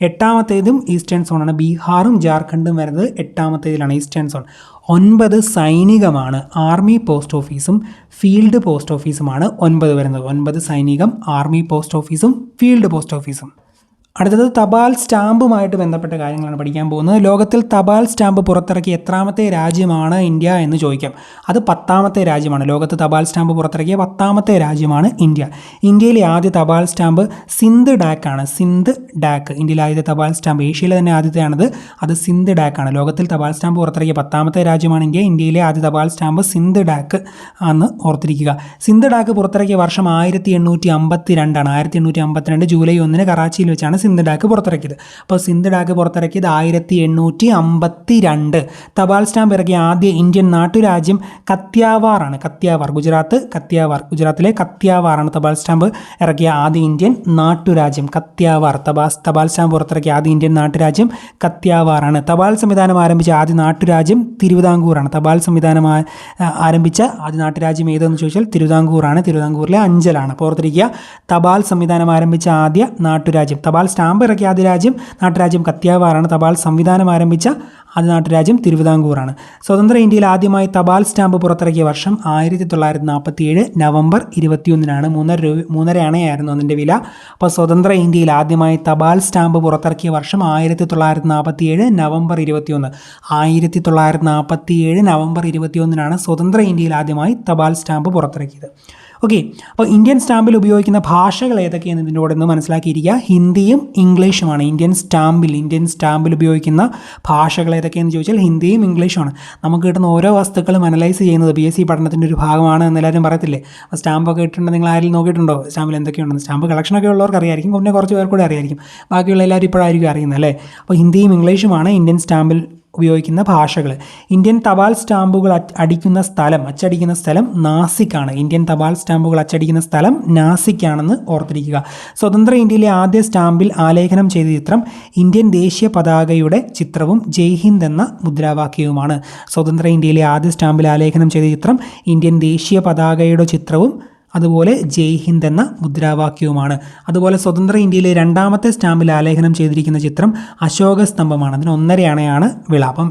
8-ാമത്തേതും eastern സോണാണ്. ബീഹാറും ജാർഖണ്ഡും വരുന്നത് 8-ാമത്തേതിലാണ് ഈസ്റ്റേൺ സോൺ. 9 സൈനികമാണ്. ആർമി പോസ്റ്റ് ഓഫീസും ഫീൽഡ് പോസ്റ്റ് ഓഫീസുമാണ് 9 വരുന്നത്. 9 സൈനികം, ആർമി പോസ്റ്റ് ഓഫീസും ഫീൽഡ് പോസ്റ്റ് ഓഫീസും. അടുത്തത് തപാൽ സ്റ്റാമ്പുമായിട്ട് ബന്ധപ്പെട്ട കാര്യങ്ങളാണ് പഠിക്കാൻ പോകുന്നത്. ലോകത്തിൽ തപാൽ സ്റ്റാമ്പ് പുറത്തിറക്കിയ എത്രാമത്തെ രാജ്യമാണ് ഇന്ത്യ എന്ന് ചോദിക്കാം. അത് 10ാമത്തെ രാജ്യമാണ്. ലോകത്ത് തപാൽ സ്റ്റാമ്പ് പുറത്തിറക്കിയ 10ാമത്തെ രാജ്യമാണ് ഇന്ത്യ. ഇന്ത്യയിലെ ആദ്യ തപാൽ സ്റ്റാമ്പ് സിന്ധ് ഡാക്കാണ്. സിന്ധ് ഡാക്ക് ഇന്ത്യയിലെ ആദ്യത്തെ തപാൽ സ്റ്റാമ്പ്, ഏഷ്യയിലെ തന്നെ ആദ്യത്തെയാണത്. അത് സിന്ധ് ഡാക്കാണ്. ലോകത്തിൽ തപാൽ സ്റ്റാമ്പ് പുറത്തിറക്കിയ 10ാമത്തെ രാജ്യമാണ് ഇന്ത്യ. ഇന്ത്യയിലെ ആദ്യ തപാൽ സ്റ്റാമ്പ് സിന്ധ് ഡാക്ക് ആണെന്ന് ഓർത്തിരിക്കുക. സിന്ധ് ഡാക്ക് പുറത്തിറക്കിയ വർഷം 1852 ആണ്. 1852 ജൂലൈ 1 കറാച്ചിയിൽ വെച്ചാണ് സിന്ധ് ഡാക്ക് പുറത്തിറക്കിയത്. അപ്പോൾ സിന്ധ് ഡാക്ക് പുറത്തിറക്കിയത് 1852. തപാൽ സ്റ്റാമ്പ് ഇറക്കിയ ആദ്യ ഇന്ത്യൻ നാട്ടുരാജ്യം കത്യാവാറാണ്. കത്യാവാർ, ഗുജറാത്ത്. ഗുജറാത്തിലെ കത്യാവാറാണ് തപാൽ സ്റ്റാമ്പ് ഇറക്കിയ ആദ്യ ഇന്ത്യൻ നാട്ടുരാജ്യം. കത്യാവാർ. തപാൽ സ്റ്റാമ്പ് പുറത്തിറക്കിയ ആദ്യ ഇന്ത്യൻ നാട്ടുരാജ്യം കത്യാവാറാണ്. തപാൽ സംവിധാനം ആരംഭിച്ച ആദ്യ നാട്ടുരാജ്യം തിരുവിതാംകൂറാണ്. തപാൽ സംവിധാനം ആരംഭിച്ച ആദ്യ നാട്ടുരാജ്യം ഏതെന്ന് ചോദിച്ചാൽ തിരുവിതാംകൂറാണ്. തിരുവിതാംകൂറിലെ അഞ്ചലാണ്. അപ്പോൾ ഓർത്തിരിക്കുക, തപാൽ സംവിധാനം ആരംഭിച്ച ആദ്യ നാട്ടുരാജ്യം, തപാൽ സ്റ്റാമ്പ് ഇറക്കിയ ആദ്യ നാട്ടുരാജ്യം കത്യാവാറാണ്. തപാൽ സംവിധാനം ആരംഭിച്ച ആദ്യ നാട്ടുരാജ്യം തിരുവിതാംകൂറാണ്. സ്വതന്ത്ര ഇന്ത്യയിൽ ആദ്യമായി തപാൽ സ്റ്റാമ്പ് പുറത്തിറക്കിയ വർഷം 1947 നവംബർ 21 3.5 അണയായിരുന്നു അതിൻ്റെ വില. അപ്പോൾ സ്വതന്ത്ര ഇന്ത്യയിൽ ആദ്യമായി തപാൽ സ്റ്റാമ്പ് പുറത്തിറക്കിയ വർഷം 1947 നവംബർ 21. 1947 നവംബർ 21 സ്വതന്ത്ര ഇന്ത്യയിൽ ആദ്യമായി തപാൽ സ്റ്റാമ്പ് പുറത്തിറക്കിയത്. ഓക്കെ, അപ്പോൾ ഇന്ത്യൻ സ്റ്റാമ്പിൽ ഉപയോഗിക്കുന്ന ഭാഷകൾ ഏതൊക്കെയെന്ന് ഇതിൻ്റെ കൂടെ ഒന്ന് മനസ്സിലാക്കിയിരിക്കുക. ഹിന്ദിയും ഇംഗ്ലീഷുമാണ് ഇന്ത്യൻ സ്റ്റാമ്പിൽ ഉപയോഗിക്കുന്ന ഭാഷകൾ ഏതൊക്കെയെന്ന് ചോദിച്ചാൽ ഹിന്ദിയും ഇംഗ്ലീഷുമാണ്. നമുക്ക് കിട്ടുന്ന ഓരോ വസ്തുക്കളും അനലൈസ് ചെയ്യുന്നത് PSC പഠനത്തിൻ്റെ ഒരു ഭാഗമാണ് എന്നെല്ലാവരും പറയത്തില്ലേ. അപ്പോൾ സ്റ്റാമ്പൊക്കെ ഇട്ടിട്ടുണ്ടെങ്കിൽ നിങ്ങൾ ആരെങ്കിലും നോക്കിയിട്ടുണ്ടോ സ്റ്റാമ്പിൽ എന്തൊക്കെയുണ്ടെന്ന്? സ്റ്റാമ്പ് കളക്ഷനൊക്കെ ഉള്ളവർക്ക് അറിയായിരിക്കും, പിന്നെ കുറച്ച് പേർ കൂടെ അറിയായിരിക്കും. ബാക്കിയുള്ള എല്ലാവരും ഇപ്പോഴായിരിക്കും അറിയുന്നത് അല്ലേ. അപ്പോൾ ഹിന്ദിയും ഇംഗ്ലീഷുമാണ് ഇന്ത്യൻ സ്റ്റാമ്പിൽ ഉപയോഗിക്കുന്ന ഭാഷകൾ. ഇന്ത്യൻ തപാൽ സ്റ്റാമ്പുകൾ അച്ചടിക്കുന്ന സ്ഥലം നാസിക്കാണ്. ഇന്ത്യൻ തപാൽ സ്റ്റാമ്പുകൾ അച്ചടിക്കുന്ന സ്ഥലം നാസിക്കാണെന്ന് ഓർത്തിരിക്കുക. സ്വതന്ത്ര ഇന്ത്യയിലെ ആദ്യ സ്റ്റാമ്പിൽ ആലേഖനം ചെയ്ത ചിത്രം ഇന്ത്യൻ ദേശീയ പതാകയുടെ ചിത്രവും ജയ് ഹിന്ദ് എന്ന മുദ്രാവാക്യവുമാണ്. സ്വതന്ത്ര ഇന്ത്യയിലെ ആദ്യ സ്റ്റാമ്പിൽ ആലേഖനം ചെയ്ത ചിത്രം ഇന്ത്യൻ ദേശീയ പതാകയുടെ ചിത്രവും അതുപോലെ ജയ് ഹിന്ദ് എന്ന മുദ്രാവാക്യവുമാണ്. അതുപോലെ സ്വതന്ത്ര ഇന്ത്യയിലെ രണ്ടാമത്തെ സ്റ്റാമ്പിൽ ആലേഖനം ചെയ്തിരിക്കുന്ന ചിത്രം അശോക സ്തംഭമാണ്. അതിന് 1.5 അണയാണ് വില. അപ്പം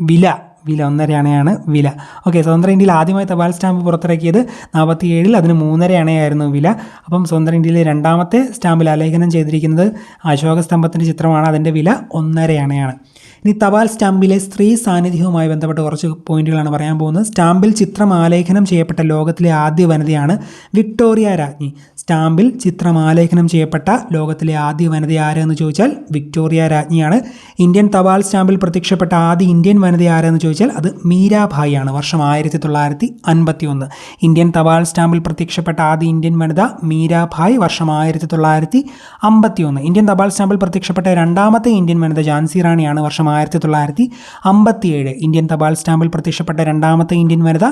വില 1.5 അണയാണ് വില. ഓക്കെ, സ്വതന്ത്ര ഇന്ത്യയിൽ ആദ്യമായി തപാൽ സ്റ്റാമ്പ് പുറത്തിറക്കിയത് 47, അതിന് 3.5 അണയായിരുന്നു വില. അപ്പം സ്വതന്ത്ര ഇന്ത്യയിലെ രണ്ടാമത്തെ സ്റ്റാമ്പിൽ ആലേഖനം ചെയ്തിരിക്കുന്നത് അശോക സ്തംഭത്തിൻ്റെ ചിത്രമാണ്. അതിൻ്റെ വില 1.5 അണയാണ്. ഇനി തപാൽ സ്റ്റാമ്പിലെ സ്ത്രീ സാന്നിധ്യവുമായി ബന്ധപ്പെട്ട കുറച്ച് പോയിന്റുകളാണ് പറയാൻ പോകുന്നത്. സ്റ്റാമ്പിൽ ചിത്രം ആലേഖനം ചെയ്യപ്പെട്ട ലോകത്തിലെ ആദ്യ വനിതയാണ് വിക്ടോറിയ രാജ്ഞി. സ്റ്റാമ്പിൽ ചിത്രം ആലേഖനം ചെയ്യപ്പെട്ട ലോകത്തിലെ ആദ്യ വനിത ആരെന്ന് ചോദിച്ചാൽ വിക്ടോറിയ രാജ്ഞിയാണ്. ഇന്ത്യൻ തപാൽ സ്റ്റാമ്പിൽ പ്രത്യക്ഷപ്പെട്ട ആദ്യ ഇന്ത്യൻ വനിത ആരെന്ന് ചോദിച്ചാൽ അത് മീരാഭായി ആണ്. വർഷം 1951. ഇന്ത്യൻ തപാൽ സ്റ്റാമ്പിൽ പ്രത്യക്ഷപ്പെട്ട ആദ്യ ഇന്ത്യൻ വനിത മീരാഭായ്, വർഷം 1951. ഇന്ത്യൻ തപാൽ സ്റ്റാമ്പിൽ പ്രത്യക്ഷപ്പെട്ട രണ്ടാമത്തെ ഇന്ത്യൻ വനിത ഝാൻസി റാണിയാണ്. വർഷം 1957. ഇന്ത്യൻ തപാൽ സ്റ്റാമ്പിൽ പ്രത്യക്ഷപ്പെട്ട രണ്ടാമത്തെ ഇന്ത്യൻ വനിത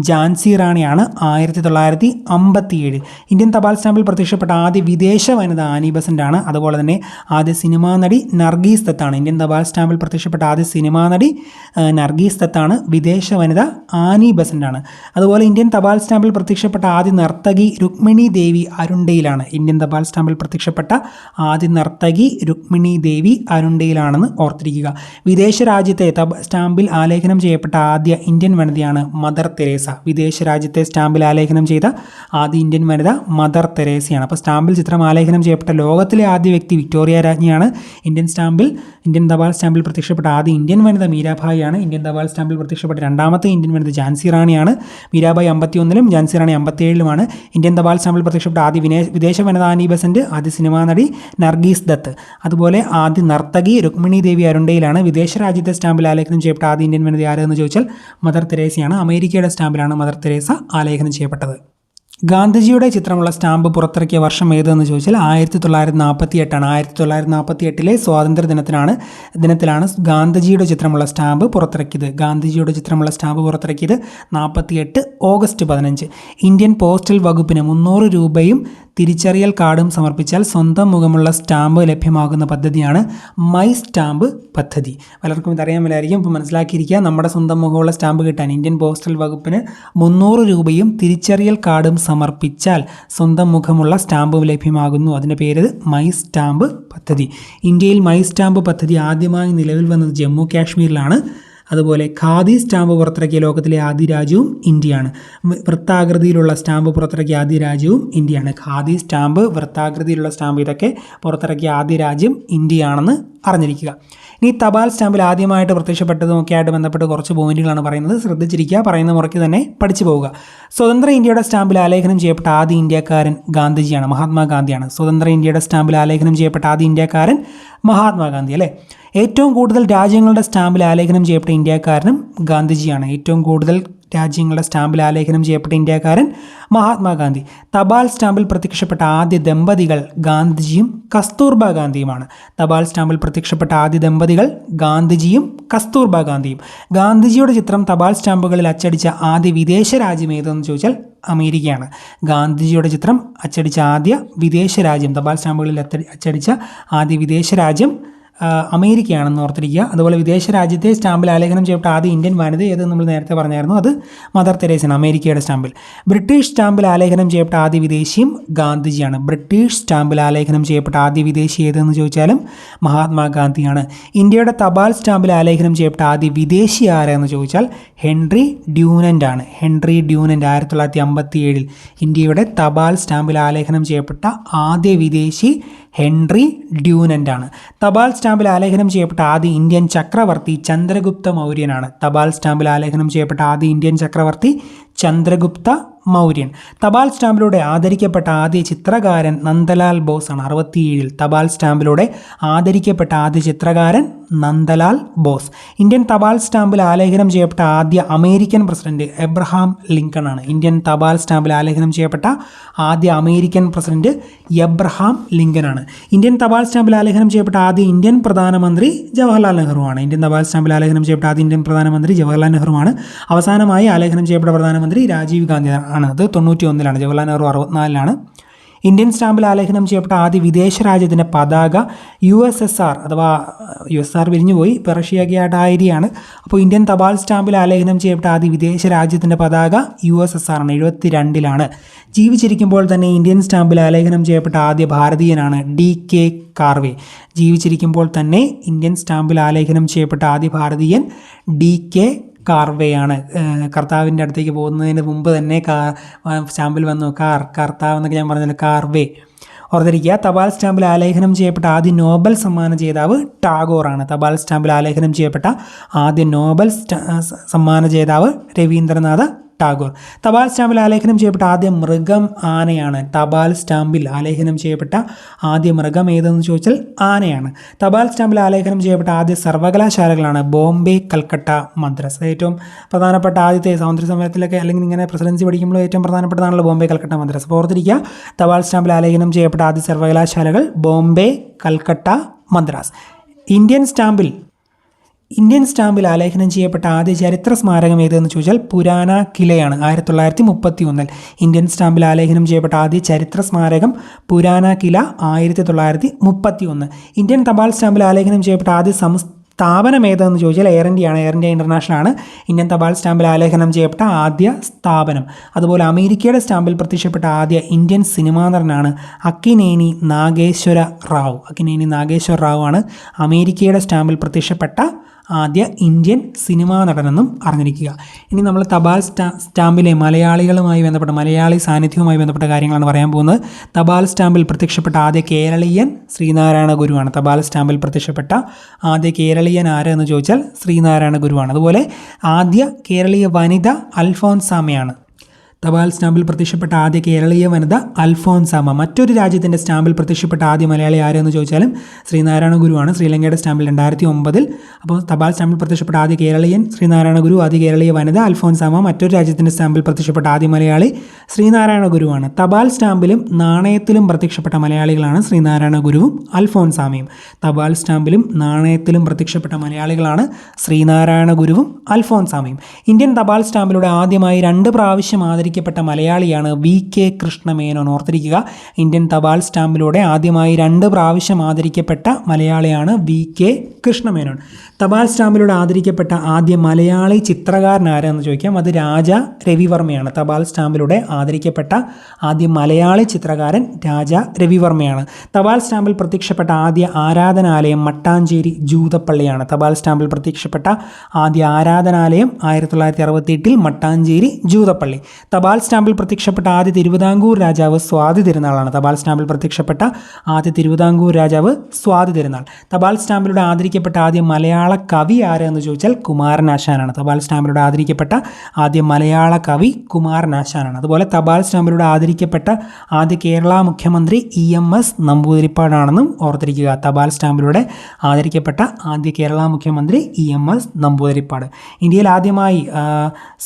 ഝാൻസി റാണിയാണ്. 1957. ഇന്ത്യൻ തപാൽ സ്റ്റാമ്പിൽ പ്രത്യക്ഷപ്പെട്ട ആദ്യ വിദേശ വനിത ആനി ബസന്റ് ആണ്. അതുപോലെ തന്നെ ആദ്യ സിനിമാ നടി നർഗീസ് ദത്താണ്. ഇന്ത്യൻ തപാൽ സ്റ്റാമ്പിൽ പ്രത്യക്ഷപ്പെട്ട ആദ്യ സിനിമാ നടി നർഗീസ് ദത്താണ്. വിദേശ വനിത ആനി ബസന്റ് ആണ്. അതുപോലെ ഇന്ത്യൻ തപാൽ സ്റ്റാമ്പിൽ പ്രത്യക്ഷപ്പെട്ട ആദ്യ നർത്തകി രുക്മിണി ദേവി അരുണ്ടയിലാണ്. ഇന്ത്യൻ തപാൽ സ്റ്റാമ്പിൽ പ്രത്യക്ഷപ്പെട്ട ആദ്യ നർത്തകി രുക്മിണി ദേവി അരുണ്ടയിലാണെന്ന് ഓർത്തിരിക്കുക. വിദേശ രാജ്യത്തെ സ്റ്റാമ്പിൽ ആലേഖനം ചെയ്യപ്പെട്ട ആദ്യ ഇന്ത്യൻ വനിതയാണ് മദർ തെരേസ. വിദേശ രാജ്യത്തെ സ്റ്റാമ്പിൽ ആലേഖനം ചെയ്ത ആദ്യ ഇന്ത്യൻ വനിത മദർ തെരേസയാണ്. അപ്പോൾ സ്റ്റാമ്പിൽ ചിത്രം ആലേഖനം ചെയ്യപ്പെട്ട ലോകത്തിലെ ആദ്യ വ്യക്തി വിക്ടോറിയ രാജ്ഞിയാണ്. ഇന്ത്യൻ തപാൽ സ്റ്റാമ്പിൽ പ്രത്യക്ഷപ്പെട്ട ആദ്യ ഇന്ത്യൻ വനിത മീരാഭായിയാണ്. ഇന്ത്യൻ തപാൽ സ്റ്റാമ്പിൽ പ്രത്യക്ഷപ്പെട്ട രണ്ടാമത്തെ ഇന്ത്യൻ വനിത ഝാൻസി റാണിയാണ്. മീരാഭായ് 51-ലും ഝാൻസി റാണി 57-ലുമാണ്. ഇന്ത്യൻ തപാൽ സ്റ്റാമ്പിൽ പ്രത്യക്ഷപ്പെട്ട ആദ്യ വിദേശ വനിത ആനി ബസന്റ്, ആദ്യ സിനിമാ നടി നർഗീസ് ദത്ത്, അതുപോലെ ആദ്യ നർത്തകി രുക്മിണി ദേവി അരുണ്ടയിലാണ്. വിദേശ രാജ്യത്തെ സ്റ്റാമ്പിൽ ആലേഖനം ചെയ്യപ്പെട്ട ആദ്യ ഇന്ത്യൻ വനിത ആരെന്ന് ചോദിച്ചാൽ മദർ തെരേസയാണ്. അമേരിക്കയുടെ സ്റ്റാമ്പിലാണ് മദർ തെരേസ ആലേഖനം ചെയ്യപ്പെട്ടത്. ഗാന്ധിജിയുടെ ചിത്രമുള്ള സ്റ്റാമ്പ് പുറത്തിറക്കിയ വർഷം ഏതെന്ന് ചോദിച്ചാൽ 1948 ആണ്. 1948 സ്വാതന്ത്ര്യ ദിനത്തിലാണ് ഗാന്ധിജിയുടെ ചിത്രമുള്ള സ്റ്റാമ്പ് പുറത്തിറക്കിയത്. ഗാന്ധിജിയുടെ ചിത്രമുള്ള സ്റ്റാമ്പ് പുറത്തിറക്കിയത് 48 ഓഗസ്റ്റ് 15. ഇന്ത്യൻ പോസ്റ്റൽ വകുപ്പിന് 300 രൂപയും തിരിച്ചറിയൽ കാർഡും സമർപ്പിച്ചാൽ സ്വന്തം മുഖമുള്ള സ്റ്റാമ്പ് ലഭ്യമാകുന്ന പദ്ധതിയാണ് മൈ സ്റ്റാമ്പ് പദ്ധതി. പലർക്കും ഇതറിയാമല്ലായിരിക്കും. ഇപ്പോൾ മനസ്സിലാക്കിയിരിക്കുക, നമ്മുടെ സ്വന്തം മുഖമുള്ള സ്റ്റാമ്പ് കിട്ടാൻ ഇന്ത്യൻ പോസ്റ്റൽ വകുപ്പിന് 300 രൂപയും തിരിച്ചറിയൽ കാർഡും സമർപ്പിച്ചാൽ സ്വന്തം മുഖമുള്ള സ്റ്റാമ്പ് ലഭ്യമാകുന്നു. അതിൻ്റെ പേര് മൈ സ്റ്റാമ്പ് പദ്ധതി. ഇന്ത്യയിൽ മൈ സ്റ്റാമ്പ് പദ്ധതി ആദ്യമായി നിലവിൽ വന്നത് ജമ്മു കാശ്മീരിലാണ്. അതുപോലെ ഖാദി സ്റ്റാമ്പ് പുറത്തിറക്കിയ ലോകത്തിലെ ആദ്യ രാജ്യവും ഇന്ത്യയാണ്. വൃത്താകൃതിയിലുള്ള സ്റ്റാമ്പ് പുറത്തിറക്കിയ ആദ്യ രാജ്യവും ഇന്ത്യയാണ്. ഖാദി സ്റ്റാമ്പ്, വൃത്താകൃതിയിലുള്ള സ്റ്റാമ്പ്, ഇതൊക്കെ പുറത്തിറക്കിയ ആദ്യ രാജ്യം ഇന്ത്യയാണെന്ന് അറിഞ്ഞിരിക്കുക. ഇനി തപാൽ സ്റ്റാമ്പിൽ ആദ്യമായിട്ട് പ്രത്യക്ഷപ്പെട്ടതുമൊക്കെ ആയിട്ട് ബന്ധപ്പെട്ട് കുറച്ച് പോയിന്റുകളാണ് പറയുന്നത്. ശ്രദ്ധിച്ചിരിക്കുക, പറയുന്ന മുറയ്ക്ക് തന്നെ പഠിച്ചു പോവുക. സ്വതന്ത്ര ഇന്ത്യയുടെ സ്റ്റാമ്പിൽ ആലേഖനം ചെയ്യപ്പെട്ട ആദ്യ ഇന്ത്യക്കാരൻ ഗാന്ധിജിയാണ്, മഹാത്മാഗാന്ധിയാണ്. സ്വതന്ത്ര ഇന്ത്യയുടെ സ്റ്റാമ്പിൽ ആലേഖനം ചെയ്യപ്പെട്ട ആദ്യ ഇന്ത്യക്കാരൻ മഹാത്മാഗാന്ധി അല്ലേ. ഏറ്റവും കൂടുതൽ രാജ്യങ്ങളുടെ സ്റ്റാമ്പിൽ ആലേഖനം ചെയ്യപ്പെട്ട ഇന്ത്യക്കാരനും ഗാന്ധിജിയാണ്. ഏറ്റവും കൂടുതൽ രാജ്യങ്ങളുടെ സ്റ്റാമ്പിൽ ആലേഖനം ചെയ്യപ്പെട്ട ഇന്ത്യക്കാരൻ മഹാത്മാഗാന്ധി. തപാൽ സ്റ്റാമ്പിൽ പ്രത്യക്ഷപ്പെട്ട ആദ്യ ദമ്പതികൾ ഗാന്ധിജിയും കസ്തൂർബ ഗാന്ധിയുമാണ്. തപാൽ സ്റ്റാമ്പിൽ പ്രത്യക്ഷപ്പെട്ട ആദ്യ ദമ്പതികൾ ഗാന്ധിജിയും കസ്തൂർബ ഗാന്ധിയും. ഗാന്ധിജിയുടെ ചിത്രം തപാൽ സ്റ്റാമ്പുകളിൽ അച്ചടിച്ച ആദ്യ വിദേശ രാജ്യം ഏതെന്ന് ചോദിച്ചാൽ അമേരിക്കയാണ്. ഗാന്ധിജിയുടെ ചിത്രം അച്ചടിച്ച ആദ്യ വിദേശ രാജ്യം, തപാൽ സ്റ്റാമ്പുകളിൽ അച്ചടിച്ച ആദ്യ വിദേശ രാജ്യം അമേരിക്കയാണെന്ന് ഓർത്തിരിക്കുക. അതുപോലെ വിദേശ രാജ്യത്തെ സ്റ്റാമ്പിൽ ആലേഖനം ചെയ്യപ്പെട്ട ആദ്യ ഇന്ത്യൻ വനിത ഏതെന്ന് നമ്മൾ നേരത്തെ പറഞ്ഞായിരുന്നു, അത് മദർ തെരേസയാണ്, അമേരിക്കയുടെ സ്റ്റാമ്പിൽ. ബ്രിട്ടീഷ് സ്റ്റാമ്പിൽ ആലേഖനം ചെയ്യപ്പെട്ട ആദ്യ വിദേശിയും ഗാന്ധിജിയാണ്. ബ്രിട്ടീഷ് സ്റ്റാമ്പിൽ ആലേഖനം ചെയ്യപ്പെട്ട ആദ്യ വിദേശി ഏതെന്ന് ചോദിച്ചാലും മഹാത്മാഗാന്ധിയാണ്. ഇന്ത്യയുടെ തപാൽ സ്റ്റാമ്പിൽ ആലേഖനം ചെയ്യപ്പെട്ട ആദ്യ വിദേശി ആരെന്ന് ചോദിച്ചാൽ ഹെൻറി ഡ്യൂനൻ്റ് ആണ്. ഹെൻറി ഡ്യൂനൻ്റ് 1957 ഇന്ത്യയുടെ തപാൽ സ്റ്റാമ്പിൽ ആലേഖനം ചെയ്യപ്പെട്ട ആദ്യ വിദേശി ഹെൻറി ഡ്യൂനൻ്റ് ആണ്. തപാൽ സ്റ്റാമ്പിൽ ആലേഖനം ചെയ്യപ്പെട്ട ആദ്യ ഇന്ത്യൻ ചക്രവർത്തി ചന്ദ്രഗുപ്ത മൗര്യനാണ്. തപാൽ സ്റ്റാമ്പിൽ ആലേഖനം ചെയ്യപ്പെട്ട ആദ്യ ഇന്ത്യൻ ചക്രവർത്തി ചന്ദ്രഗുപ്ത മൗര്യൻ. തപാൽ സ്റ്റാമ്പിലൂടെ ആദരിക്കപ്പെട്ട ആദ്യ ചിത്രകാരൻ നന്ദലാൽ ബോസ് ആണ്. 1967 തപാൽ സ്റ്റാമ്പിലൂടെ ആദരിക്കപ്പെട്ട ആദ്യ ചിത്രകാരൻ നന്ദലാൽ ബോസ്. ഇന്ത്യൻ തപാൽ സ്റ്റാമ്പിൽ ആലേഖനം ചെയ്യപ്പെട്ട ആദ്യ അമേരിക്കൻ പ്രസിഡന്റ് എബ്രഹാം ലിങ്കൺ ആണ്. ഇന്ത്യൻ തപാൽ സ്റ്റാമ്പിൽ ആലേഖനം ചെയ്യപ്പെട്ട ആദ്യ അമേരിക്കൻ പ്രസിഡന്റ് എബ്രഹാം ലിങ്കൺ ആണ്. ഇന്ത്യൻ തപാൽ സ്റ്റാമ്പിൽ ആലേഖനം ചെയ്യപ്പെട്ട ആദ്യ ഇന്ത്യൻ പ്രധാനമന്ത്രി ജവഹർലാൽ നെഹ്റു ആണ്. ഇന്ത്യൻ തപാൽ സ്റ്റാമ്പിൽ ആലേഖനം ചെയ്യപ്പെട്ട ആദ്യ ഇന്ത്യൻ പ്രധാനമന്ത്രി ജവഹർലാൽ നെഹ്റു ആണ്. അവസാനമായി ആലേഖനം ചെയ്യപ്പെട്ട പ്രധാനമന്ത്രി രാജീവ് ഗാന്ധി ആണ്. അത് 91 ജവഹർലാൽ നെഹ്റു 64 ഇന്ത്യൻ സ്റ്റാമ്പിൽ ആലേഖനം ചെയ്യപ്പെട്ട ആദ്യ വിദേശ രാജ്യത്തിൻ്റെ പതാക USSR അഥവാ USSR വിരിഞ്ഞുപോയി, റഷ്യയൊക്കെ ആയിട്ട് ആയിരിയാണ്. അപ്പോൾ ഇന്ത്യൻ തപാൽ സ്റ്റാമ്പിൽ ആലേഖനം ചെയ്യപ്പെട്ട ആദ്യ വിദേശ രാജ്യത്തിൻ്റെ പതാക USSR ആണ്. 72 ജീവിച്ചിരിക്കുമ്പോൾ തന്നെ ഇന്ത്യൻ സ്റ്റാമ്പിൽ ആലേഖനം ചെയ്യപ്പെട്ട ആദ്യ ഭാരതീയനാണ് DK കാർവേ. ജീവിച്ചിരിക്കുമ്പോൾ തന്നെ ഇന്ത്യൻ സ്റ്റാമ്പിൽ ആലേഖനം ചെയ്യപ്പെട്ട ആദ്യ ഭാരതീയൻ DK കാർവേയാണ്. കർത്താവിൻ്റെ അടുത്തേക്ക് പോകുന്നതിന് മുമ്പ് തന്നെ സ്റ്റാമ്പിൽ വന്നു കർത്താവ് എന്നൊക്കെ ഞാൻ പറഞ്ഞല്ലോ, കാർവേ. ഓർത്തിരിക്കുക. തപാൽ സ്റ്റാമ്പിൽ ആലേഖനം ചെയ്യപ്പെട്ട ആദ്യ നോബൽ സമ്മാന ജേതാവ് ടാഗോറാണ്. തപാൽ സ്റ്റാമ്പിൽ ആലേഖനം ചെയ്യപ്പെട്ട ആദ്യ നോബൽ സമ്മാന ജേതാവ് രവീന്ദ്രനാഥ ടാഗോർ. തപാൽ സ്റ്റാമ്പിൽ ആലേഖനം ചെയ്യപ്പെട്ട ആദ്യ മൃഗം ആനയാണ്. തപാൽ സ്റ്റാമ്പിൽ ആലേഖനം ചെയ്യപ്പെട്ട ആദ്യ മൃഗം ഏതെന്ന് ചോദിച്ചാൽ ആനയാണ്. തപാൽ സ്റ്റാമ്പിൽ ആലേഖനം ചെയ്യപ്പെട്ട ആദ്യ സർവകലാശാലകളാണ് ബോംബെ, കൽക്കട്ട, മദ്രാസ്. ഏറ്റവും പ്രധാനപ്പെട്ട ആദ്യത്തെ സ്വാതന്ത്ര്യ സമരത്തിലൊക്കെ അല്ലെങ്കിൽ ഇങ്ങനെ പ്രസിഡൻസി പഠിക്കുമ്പോൾ ഏറ്റവും പ്രധാനപ്പെട്ടതാണല്ലോ ബോംബെ, കൽക്കട്ട, മദ്രാസ്. അപ്പോൾ ഓർത്തിരിക്കുക, തപാൽ സ്റ്റാമ്പിൽ ആലേഖനം ചെയ്യപ്പെട്ട ആദ്യ സർവകലാശാലകൾ ബോംബെ, കൽക്കട്ട, മദ്രാസ്. ഇന്ത്യൻ സ്റ്റാമ്പിൽ ആലേഖനം ചെയ്യപ്പെട്ട ആദ്യ ചരിത്ര സ്മാരകം ഏതെന്ന് ചോദിച്ചാൽ പുരാന കിലയാണ്. 1931 ഇന്ത്യൻ സ്റ്റാമ്പിൽ ആലേഖനം ചെയ്യപ്പെട്ട ആദ്യ ചരിത്ര സ്മാരകം പുരാന കില 1931. ഇന്ത്യൻ തപാൽ സ്റ്റാമ്പിൽ ആലേഖനം ചെയ്യപ്പെട്ട ആദ്യ സ്ഥാപനം ഏതെന്ന് ചോദിച്ചാൽ എയർ ഇന്ത്യയാണ്. എയർ ഇന്ത്യ ഇൻ്റർനാഷണൽ ആണ് ഇന്ത്യൻ തപാൽ സ്റ്റാമ്പിൽ ആലേഖനം ചെയ്യപ്പെട്ട ആദ്യ സ്ഥാപനം. അതുപോലെ അമേരിക്കയുടെ സ്റ്റാമ്പിൽ പ്രത്യക്ഷപ്പെട്ട ആദ്യ ഇന്ത്യൻ സിനിമാ നടനാണ് അക്കിനേനി നാഗേശ്വര റാവു ആണ് അമേരിക്കയുടെ സ്റ്റാമ്പിൽ പ്രത്യക്ഷപ്പെട്ട ആദ്യ ഇന്ത്യൻ സിനിമാ നടനെന്നും അറിഞ്ഞിരിക്കുക. ഇനി നമ്മൾ തപാൽ സ്റ്റാമ്പിലെ മലയാളികളുമായി ബന്ധപ്പെട്ട മലയാളി സാന്നിധ്യവുമായി ബന്ധപ്പെട്ട കാര്യങ്ങളാണ് പറയാൻ പോകുന്നത്. തപാൽ സ്റ്റാമ്പിൽ പ്രത്യക്ഷപ്പെട്ട ആദ്യ കേരളീയൻ ശ്രീനാരായണ ഗുരുവാണ്. തപാൽ സ്റ്റാമ്പിൽ പ്രത്യക്ഷപ്പെട്ട ആദ്യ കേരളീയൻ ആരെന്ന് ചോദിച്ചാൽ ശ്രീനാരായണ ഗുരുവാണ്. അതുപോലെ ആദ്യ കേരളീയ വനിത അൽഫോൻസാമയാണ്. തപാൽ സ്റ്റാമ്പിൽ പ്രത്യക്ഷപ്പെട്ട ആദ്യ കേരളീയ വനിത അൽഫോൻസാമ. മറ്റൊരു രാജ്യത്തിൻ്റെ സ്റ്റാമ്പിൽ പ്രത്യക്ഷപ്പെട്ട ആദ്യ മലയാളി ആരെന്ന് ചോദിച്ചാലും ശ്രീനാരായണ ഗുരുവാണ്. ശ്രീലങ്കയുടെ സ്റ്റാമ്പിൽ 2009. അപ്പോൾ തപാൽ സ്റ്റാമ്പിൽ പ്രത്യക്ഷപ്പെട്ട ആദ്യ കേരളീയൻ ശ്രീനാരായണ ഗുരു, ആദ്യ കേരളീയ വനിത അൽഫോൻസാമ. മറ്റൊരു രാജ്യത്തിൻ്റെ സ്റ്റാമ്പിൽ പ്രത്യക്ഷപ്പെട്ട ആദ്യ മലയാളി ശ്രീനാരായണ ഗുരുവാണ്. തപാൽ സ്റ്റാമ്പിലും നാണയത്തിലും പ്രത്യക്ഷപ്പെട്ട മലയാളികളാണ് ശ്രീനാരായണ ഗുരുവും അൽഫോൻസാമയും. തപാൽ സ്റ്റാമ്പിലും നാണയത്തിലും പ്രത്യക്ഷപ്പെട്ട മലയാളികളാണ് ശ്രീനാരായണ ഗുരുവും അൽഫോൻസാമയും. ഇന്ത്യൻ തപാൽ സ്റ്റാമ്പിലൂടെ ആദ്യമായി 2 പ്രാവശ്യം ആദരിക്കപ്പെട്ട ആദരിക്കപ്പെട്ട മലയാളിയാണ് VK കൃഷ്ണമേനോൻ. ഓർത്തിരിക്കുക, ഇന്ത്യൻ തപാൽ സ്റ്റാമ്പിലൂടെ ആദ്യമായി 2 പ്രാവശ്യം ആദരിക്കപ്പെട്ട മലയാളിയാണ് VK കൃഷ്ണമേനോൻ. തപാൽ സ്റ്റാമ്പിലൂടെ ആദരിക്കപ്പെട്ട ആദ്യ മലയാളി ചിത്രകാരൻ ആരാന്ന് ചോദിക്കാം. അത് രാജ രവിവർമ്മയാണ്. തപാൽ സ്റ്റാമ്പിലൂടെ ആദരിക്കപ്പെട്ട ആദ്യ മലയാളി ചിത്രകാരൻ രാജ രവിവർമ്മയാണ്. തപാൽ സ്റ്റാമ്പിൽ പ്രത്യക്ഷപ്പെട്ട ആദ്യ ആരാധനാലയം മട്ടാഞ്ചേരി ജൂതപ്പള്ളിയാണ്. തപാൽ സ്റ്റാമ്പിൽ പ്രത്യക്ഷപ്പെട്ട ആദ്യ ആരാധനാലയം 1968 മട്ടാഞ്ചേരി ജൂതപ്പള്ളി. തപാൽ സ്റ്റാമ്പിൽ പ്രത്യക്ഷപ്പെട്ട ആദ്യ തിരുവിതാംകൂർ രാജാവ് സ്വാതി തിരുനാളാണ്. തപാൽ സ്റ്റാമ്പിൽ പ്രത്യക്ഷപ്പെട്ട ആദ്യ തിരുവിതാംകൂർ രാജാവ് സ്വാതി തിരുനാൾ. തപാൽ സ്റ്റാമ്പിലൂടെ ആദരിക്കപ്പെട്ട ആദ്യ മലയാള കവി ആരെന്ന് ചോദിച്ചാൽ കുമാരനാശാനാണ്. തപാൽ സ്റ്റാമ്പിലൂടെ ആദരിക്കപ്പെട്ട ആദ്യ മലയാള കവി കുമാരനാശാനാണ്. അതുപോലെ തപാൽ സ്റ്റാമ്പിലൂടെ ആദരിക്കപ്പെട്ട ആദ്യ കേരള മുഖ്യമന്ത്രി EMS നമ്പൂതിരിപ്പാടാണെന്നും ഓർത്തിരിക്കുക. തപാൽ സ്റ്റാമ്പിലൂടെ ആദരിക്കപ്പെട്ട ആദ്യ കേരള മുഖ്യമന്ത്രി EMS നമ്പൂതിരിപ്പാട്. ഇന്ത്യയിൽ ആദ്യമായി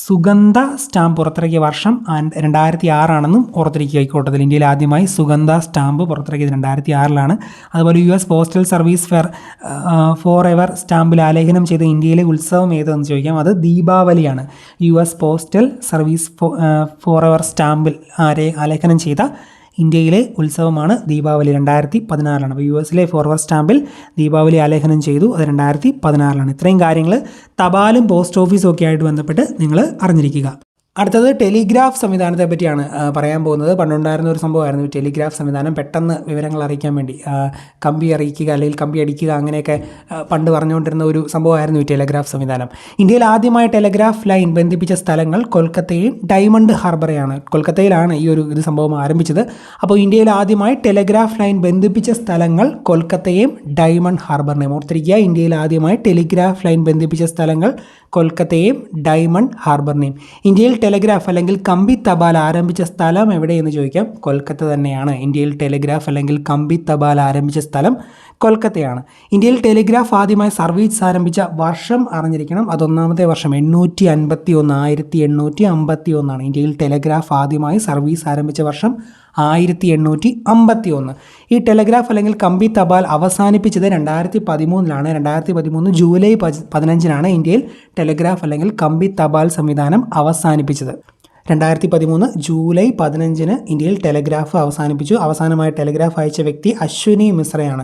സുഗന്ധ സ്റ്റാമ്പ് പുറത്തിറക്കിയ വർഷം 2006 ഓർത്തിരിക്കുക. ഇക്കോട്ടത്തിൽ ഇന്ത്യയിൽ ആദ്യമായി സുഗന്ധ സ്റ്റാമ്പ് പുറത്തിറക്കിയത് 2006 അതുപോലെ US postal service forever സ്റ്റാമ്പിൽ ആലേഖനം ചെയ്ത ഇന്ത്യയിലെ ഉത്സവം ഏതെന്ന് ചോദിക്കാം. അത് ദീപാവലിയാണ്. US postal service forever സ്റ്റാമ്പിൽ ആലേഖനം ചെയ്ത ഇന്ത്യയിലെ ഉത്സവമാണ് ദീപാവലി. 2016 അപ്പോൾ US ഫോർവേഡ് സ്റ്റാമ്പിൽ ദീപാവലി ആലേഖനം ചെയ്തു. അത് 2016. ഇത്രയും കാര്യങ്ങൾ തപാലും പോസ്റ്റ് ഓഫീസും ഒക്കെ ആയിട്ട് ബന്ധപ്പെട്ട് നിങ്ങൾ അറിഞ്ഞിരിക്കുക. അടുത്തത് ടെലിഗ്രാഫ് സംവിധാനത്തെ പറ്റിയാണ് പറയാൻ പോകുന്നത്. പണ്ടുണ്ടായിരുന്ന ഒരു സംഭവമായിരുന്നു ടെലിഗ്രാഫ് സംവിധാനം. പെട്ടെന്ന് വിവരങ്ങൾ അറിയിക്കാൻ വേണ്ടി കമ്പി അറിയിക്കുക അല്ലെങ്കിൽ കമ്പി അടിക്കുക അങ്ങനെയൊക്കെ പണ്ട് പറഞ്ഞുകൊണ്ടിരുന്ന ഒരു സംഭവമായിരുന്നു ഈ ടെലിഗ്രാഫ് സംവിധാനം. ഇന്ത്യയിൽ ആദ്യമായി ടെലിഗ്രാഫ് ലൈൻ ബന്ധിപ്പിച്ച സ്ഥലങ്ങൾ കൊൽക്കത്തയും ഡയമണ്ട് ഹാർബറയാണ്. കൊൽക്കത്തയിലാണ് ഈ ഒരു സംഭവം ആരംഭിച്ചത്. അപ്പോൾ ഇന്ത്യയിൽ ആദ്യമായി ടെലിഗ്രാഫ് ലൈൻ ബന്ധിപ്പിച്ച സ്ഥലങ്ങൾ കൊൽക്കത്തയും ഡയമണ്ട് ഹാർബറിനെയും ഓർത്തിരിക്കുക. ഇന്ത്യയിൽ ആദ്യമായി ടെലിഗ്രാഫ് ലൈൻ ബന്ധിപ്പിച്ച സ്ഥലങ്ങൾ കൊൽക്കത്തയും ഡയമണ്ട് ഹാർബറിനെയും. ഇന്ത്യയിൽ ടെലിഗ്രാഫ് അല്ലെങ്കിൽ കമ്പി തപാൽ ആരംഭിച്ച സ്ഥലം എവിടെയെന്ന് ചോദിക്കാം. കൊൽക്കത്ത തന്നെയാണ്. ഇന്ത്യയിൽ ടെലിഗ്രാഫ് അല്ലെങ്കിൽ കമ്പി തപാൽ ആരംഭിച്ച സ്ഥലം കൊൽക്കത്തയാണ്. ഇന്ത്യയിൽ ടെലിഗ്രാഫ് ആദ്യമായി സർവീസ് ആരംഭിച്ച വർഷം അറിഞ്ഞിരിക്കണം. അതൊന്നാമത്തെ വർഷം 1851. ഇന്ത്യയിൽ ടെലിഗ്രാഫ് ആദ്യമായി സർവീസ് ആരംഭിച്ച വർഷം 1851. ഈ ടെലിഗ്രാഫ് അല്ലെങ്കിൽ കമ്പി തപാൽ അവസാനിപ്പിച്ചത് 2013 2013 ജൂലൈ 15 ഇന്ത്യയിൽ ടെലിഗ്രാഫ് അല്ലെങ്കിൽ കമ്പി തപാൽ സംവിധാനം അവസാനിപ്പിച്ചത്. 2013 ജൂലൈ 15 ഇന്ത്യയിൽ ടെലിഗ്രാഫ് അവസാനിപ്പിച്ചു. അവസാനമായി ടെലിഗ്രാഫ് അയച്ച വ്യക്തി അശ്വിനി മിശ്രയാണ്.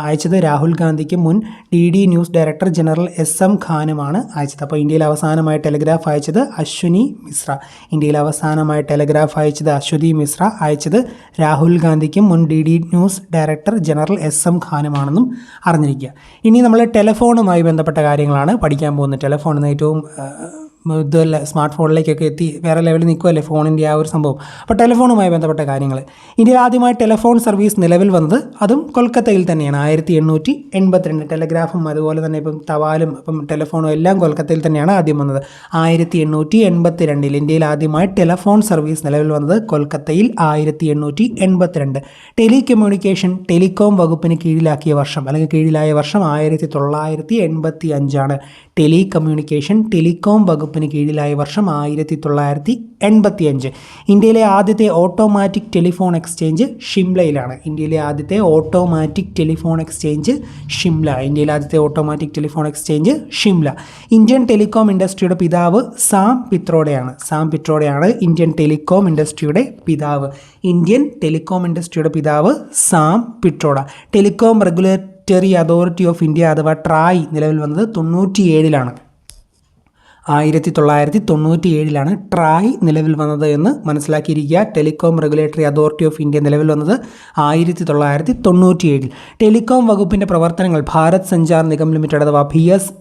അയച്ചത് രാഹുൽ ഗാന്ധിക്ക് മുൻ DD news director general SM ഖാനുമാണ് അയച്ചത്. അപ്പോൾ ഇന്ത്യയിൽ അവസാനമായി ടെലിഗ്രാഫ് അയച്ചത് അശ്വിനി മിശ്ര. ഇന്ത്യയിൽ അവസാനമായി ടെലിഗ്രാഫ് അയച്ചത് അശ്വതി മിശ്ര. അയച്ചത് രാഹുൽ ഗാന്ധിക്കും മുൻ DD news director general SM ഖാനുമാണെന്നും അറിഞ്ഞിരിക്കുക. ഇനി നമ്മൾ ടെലിഫോണുമായി ബന്ധപ്പെട്ട കാര്യങ്ങളാണ് പഠിക്കാൻ പോകുന്നത്. ടെലിഫോൺ എന്ന ഏറ്റവും ഇതല്ല സ്മാർട്ട് ഫോണിലേക്കൊക്കെ എത്തി വേറെ ലെവലിൽ നിൽക്കുമല്ലേ ഫോണിൻ്റെ ആ ഒരു സംഭവം. അപ്പോൾ ടെലിഫോണുമായി ബന്ധപ്പെട്ട കാര്യങ്ങൾ. ഇന്ത്യയിൽ ആദ്യമായി ടെലിഫോൺ സർവീസ് നിലവിൽ വന്നത് അതും കൊൽക്കത്തയിൽ തന്നെയാണ്. 1882. ടെലിഗ്രാഫും അതുപോലെ തന്നെ ഇപ്പം തപാലും ഇപ്പം ടെലിഫോണും എല്ലാം കൊൽക്കത്തയിൽ തന്നെയാണ് ആദ്യം വന്നത്. 1882 ഇന്ത്യയിൽ ആദ്യമായി ടെലിഫോൺ സർവീസ് നിലവിൽ വന്നത് കൊൽക്കത്തയിൽ 1882. ടെലികമ്മ്യൂണിക്കേഷൻ ടെലികോം വകുപ്പിന് കീഴിലാക്കിയ വർഷം അല്ലെങ്കിൽ കീഴിലായ വർഷം 1985. ടെലികമ്മ്യൂണിക്കേഷൻ ടെലികോം വകുപ്പിന് കീഴിലായ വർഷം 1985. ഇന്ത്യയിലെ ആദ്യത്തെ ഓട്ടോമാറ്റിക് ടെലിഫോൺ എക്സ്ചേഞ്ച് ഷിംലയിലാണ്. ഇന്ത്യയിലെ ആദ്യത്തെ ഓട്ടോമാറ്റിക് ടെലിഫോൺ എക്സ്ചേഞ്ച് ഷിംല. ഇന്ത്യയിലെ ആദ്യത്തെ automatic telephone exchange Shimla. Indian telecom ഇൻഡസ്ട്രിയുടെ പിതാവ് സാം പിട്രോഡയാണ്. സാം പിട്രോഡയാണ് ഇന്ത്യൻ ടെലികോം ഇൻഡസ്ട്രിയുടെ പിതാവ്. ഇന്ത്യൻ ടെലികോം ഇൻഡസ്ട്രിയുടെ പിതാവ് Sam Pitroda. Telecom regulatory authority of India അഥവാ ട്രായ് നിലവിൽ വന്നത് 97. 1997 ട്രായ് നിലവിൽ വന്നത് എന്ന് മനസ്സിലാക്കിയിരിക്കുക. Telecom regulatory authority of India നിലവിൽ വന്നത് 1997. ടെലികോം വകുപ്പിൻ്റെ പ്രവർത്തനങ്ങൾ ഭാരത് സഞ്ചാർ നിഗം ലിമിറ്റഡ് അഥവാ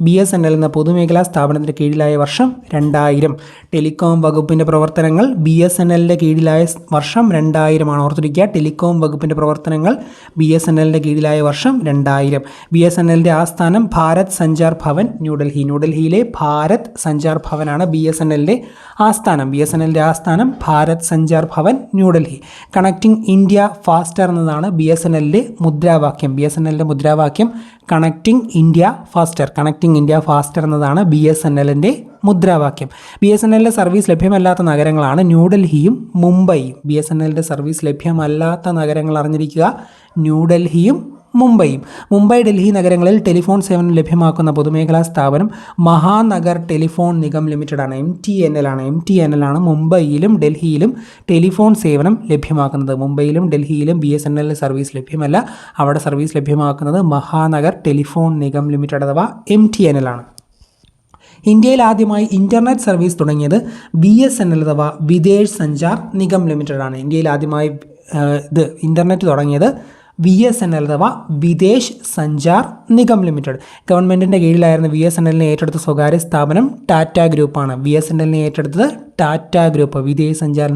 BSNL എന്ന പൊതുമേഖലാ സ്ഥാപനത്തിന് കീഴിലായ വർഷം 2000. ടെലികോം വകുപ്പിൻ്റെ പ്രവർത്തനങ്ങൾ BSNLൻ്റെ കീഴിലായ വർഷം 2000 ഓർത്തിരിക്കുക. ടെലികോം വകുപ്പിൻ്റെ പ്രവർത്തനങ്ങൾ BSNLൻ്റെ കീഴിലായ വർഷം 2000. BSNLൻ്റെ ആസ്ഥാനം ഭാരത് സഞ്ചാർ ഭവൻ ന്യൂഡൽഹി. ന്യൂഡൽഹിയിലെ ഭാരത് സഞ്ചാർ ഭവനാണ് BSNLൻ്റെ ആസ്ഥാനം. BSNLൻ്റെ ആസ്ഥാനം Bharat Sanchar Bhavan New Delhi. Connecting India faster എന്നതാണ് BSNLൻ്റെ മുദ്രാവാക്യം. BSNLൻ്റെ മുദ്രാവാക്യം connecting India faster. Connecting India faster എന്നതാണ് BSNLൻ്റെ മുദ്രാവാക്യം. BSNLൻ്റെ സർവീസ് ലഭ്യമല്ലാത്ത നഗരങ്ങളാണ് ന്യൂഡൽഹിയും മുംബൈയും. BSNLൻ്റെ സർവീസ് ലഭ്യമല്ലാത്ത നഗരങ്ങൾ അറിഞ്ഞിരിക്കുക ന്യൂഡൽഹിയും മുംബൈ ഡൽഹി നഗരങ്ങളിൽ ടെലിഫോൺ സേവനം ലഭ്യമാക്കുന്ന പൊതുമേഖലാ സ്ഥാപനം മഹാനഗർ ടെലിഫോൺ നിഗം ലിമിറ്റഡാണ്. MTNL ആണ് മുംബൈയിലും ഡൽഹിയിലും ടെലിഫോൺ സേവനം ലഭ്യമാക്കുന്നത്. മുംബൈയിലും ഡൽഹിയിലും BSNL സർവീസ് ലഭ്യമല്ല. അവിടെ സർവീസ് ലഭ്യമാക്കുന്നത് മഹാനഗർ ടെലിഫോൺ നിഗം ലിമിറ്റഡ് അഥവാ MTNL ആണ്. ഇന്ത്യയിൽ ആദ്യമായി ഇൻ്റർനെറ്റ് സർവീസ് തുടങ്ങിയത് BSNL അഥവാ വിദേശ് സഞ്ചാർ നിഗം ലിമിറ്റഡാണ്. ഇന്ത്യയിൽ ആദ്യമായി ഇൻ്റർനെറ്റ് തുടങ്ങിയത് BSNL അഥവാ വിദേശ് സഞ്ചാർ നിഗം ലിമിറ്റഡ്. ഗവൺമെൻറ്റിൻ്റെ കീഴിലായിരുന്ന BSNLനെ ഏറ്റെടുത്ത സ്വകാര്യ സ്ഥാപനം ടാറ്റ ഗ്രൂപ്പാണ്. BSNLനെ ഏറ്റെടുത്തത് ടാറ്റ ഗ്രൂപ്പ്. വിദേശ് സഞ്ചാർ